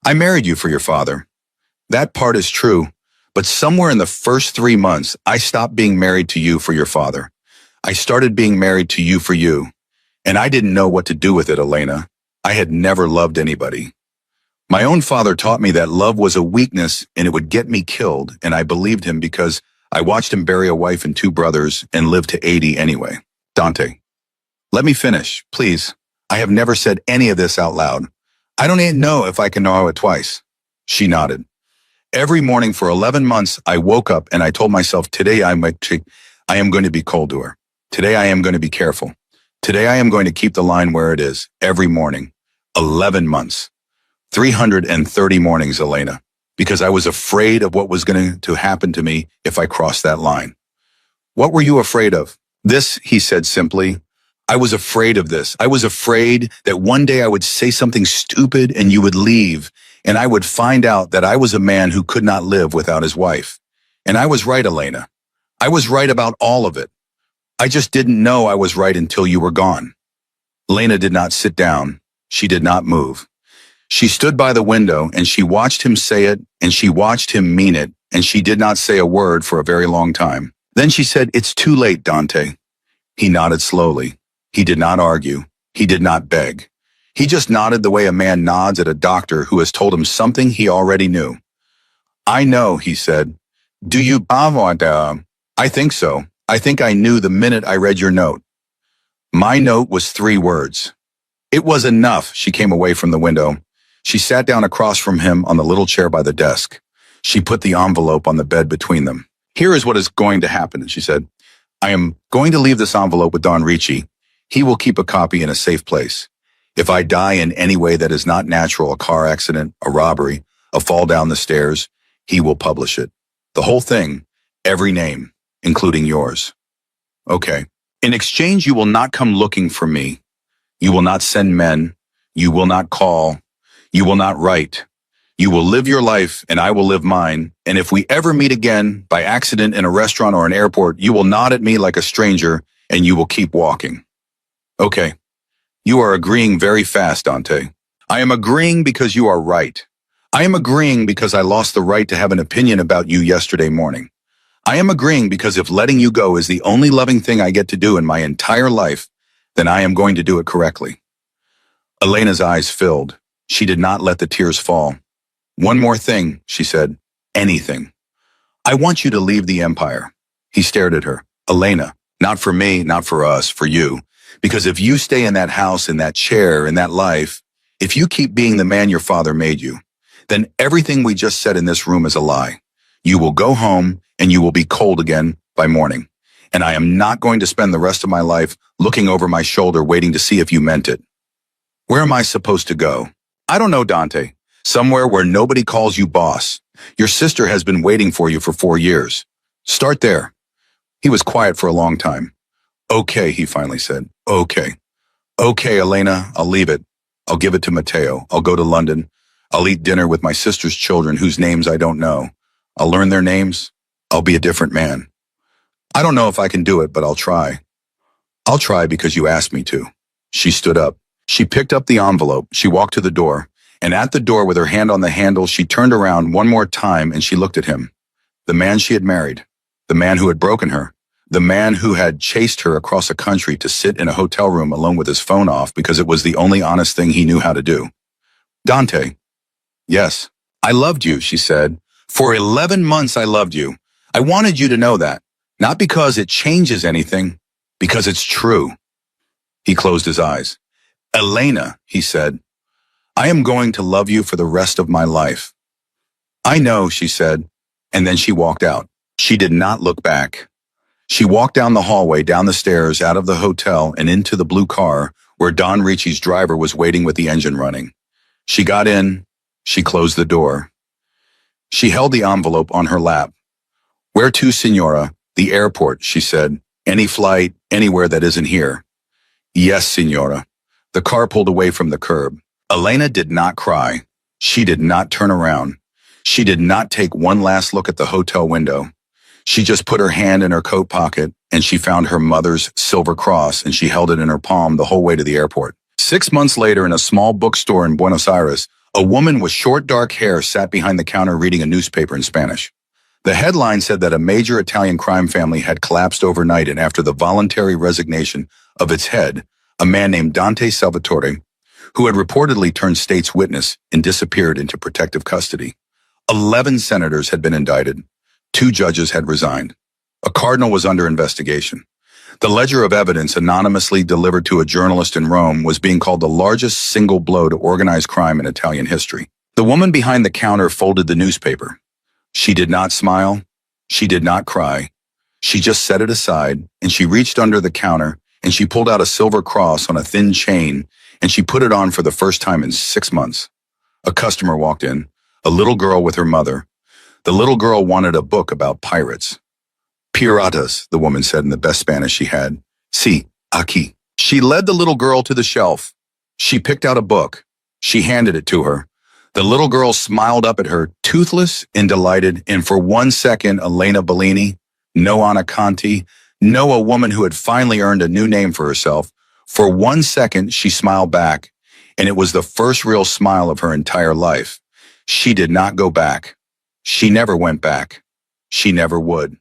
I married you for your father. That part is true, but somewhere in the first 3 months, I stopped being married to you for your father. I started being married to you for you, and I didn't know what to do with it, Elena. I had never loved anybody. My own father taught me that love was a weakness and it would get me killed, and I believed him because I watched him bury a wife and 2 brothers and live to 80 anyway. Dante, let me finish, please. I have never said any of this out loud. I don't even know if I can know it twice. She nodded. Every morning for 11 months, I woke up and I told myself, today I am going to be cold to her. Today I am going to be careful. Today I am going to keep the line where it is, every morning. 11 months. 330 mornings, Elena, because I was afraid of what was going to happen to me if I crossed that line. What were you afraid of? This, he said simply. I was afraid of this. I was afraid that one day I would say something stupid and you would leave, and I would find out that I was a man who could not live without his wife. And I was right, Elena. I was right about all of it. I just didn't know I was right until you were gone. Elena did not sit down. She did not move. She stood by the window and she watched him say it and she watched him mean it, and she did not say a word for a very long time. Then she said, "It's too late, Dante." He nodded slowly. He did not argue. He did not beg. He just nodded the way a man nods at a doctor who has told him something he already knew. "I know," he said. "Do you, I think so. I think I knew the minute I read your note." My note was 3 words. It was enough. She came away from the window. She sat down across from him on the little chair by the desk. She put the envelope on the bed between them. "Here is what is going to happen," she said. "I am going to leave this envelope with Don Ricci. He will keep a copy in a safe place. If I die in any way that is not natural, a car accident, a robbery, a fall down the stairs, he will publish it. The whole thing, every name, including yours. Okay. In exchange, you will not come looking for me. You will not send men. You will not call. You will not write. You will live your life and I will live mine. And if we ever meet again by accident in a restaurant or an airport, you will nod at me like a stranger and you will keep walking." Okay. You are agreeing very fast, Dante. I am agreeing because you are right. I am agreeing because I lost the right to have an opinion about you yesterday morning. I am agreeing because if letting you go is the only loving thing I get to do in my entire life, then I am going to do it correctly. Elena's eyes filled. She did not let the tears fall. One more thing, she said. Anything. I want you to leave the empire. He stared at her. Elena, not for me, not for us, for you. Because if you stay in that house, in that chair, in that life, if you keep being the man your father made you, then everything we just said in this room is a lie. You will go home and you will be cold again by morning. And I am not going to spend the rest of my life looking over my shoulder waiting to see if you meant it. Where am I supposed to go? I don't know, Dante. Somewhere where nobody calls you boss. Your sister has been waiting for you for 4 years. Start there. He was quiet for a long time. Okay, he finally said. Okay. Okay, Elena, I'll leave it. I'll give it to Matteo. I'll go to London. I'll eat dinner with my sister's children whose names I don't know. I'll learn their names. I'll be a different man. I don't know if I can do it, but I'll try. I'll try because you asked me to. She stood up. She picked up the envelope. She walked to the door. And at the door with her hand on the handle, she turned around one more time and she looked at him. The man she had married. The man who had broken her. The man who had chased her across a country to sit in a hotel room alone with his phone off because it was the only honest thing he knew how to do. Dante. Yes. I loved you, she said. For 11 months I loved you. I wanted you to know that. Not because it changes anything, because it's true. He closed his eyes. Elena, he said, I am going to love you for the rest of my life. I know, she said, and then she walked out. She did not look back. She walked down the hallway, down the stairs, out of the hotel, and into the blue car where Don Ricci's driver was waiting with the engine running. She got in. She closed the door. She held the envelope on her lap. Where to, Signora? The airport, she said. Any flight, anywhere that isn't here. Yes, Signora. The car pulled away from the curb. Elena did not cry. She did not turn around. She did not take one last look at the hotel window. She just put her hand in her coat pocket and she found her mother's silver cross and she held it in her palm the whole way to the airport. 6 months later, in a small bookstore in Buenos Aires, a woman with short dark hair sat behind the counter reading a newspaper in Spanish. The headline said that a major Italian crime family had collapsed overnight and after the voluntary resignation of its head, a man named Dante Salvatore, who had reportedly turned state's witness and disappeared into protective custody. 11 senators had been indicted. 2 judges had resigned. A cardinal was under investigation. The ledger of evidence anonymously delivered to a journalist in Rome was being called the largest single blow to organized crime in Italian history. The woman behind the counter folded the newspaper. She did not smile. She did not cry. She just set it aside, and she reached under the counter, and she pulled out a silver cross on a thin chain, and she put it on for the first time in 6 months. A customer walked in, a little girl with her mother. The little girl wanted a book about pirates. Piratas, the woman said in the best Spanish she had. Sí, aquí. She led the little girl to the shelf. She picked out a book. She handed it to her. The little girl smiled up at her, toothless and delighted, and for 1 second, Elena Bellini, no Anna Conti, no a woman who had finally earned a new name for herself, for 1 second, she smiled back, and it was the first real smile of her entire life. She did not go back. She never went back. She never would.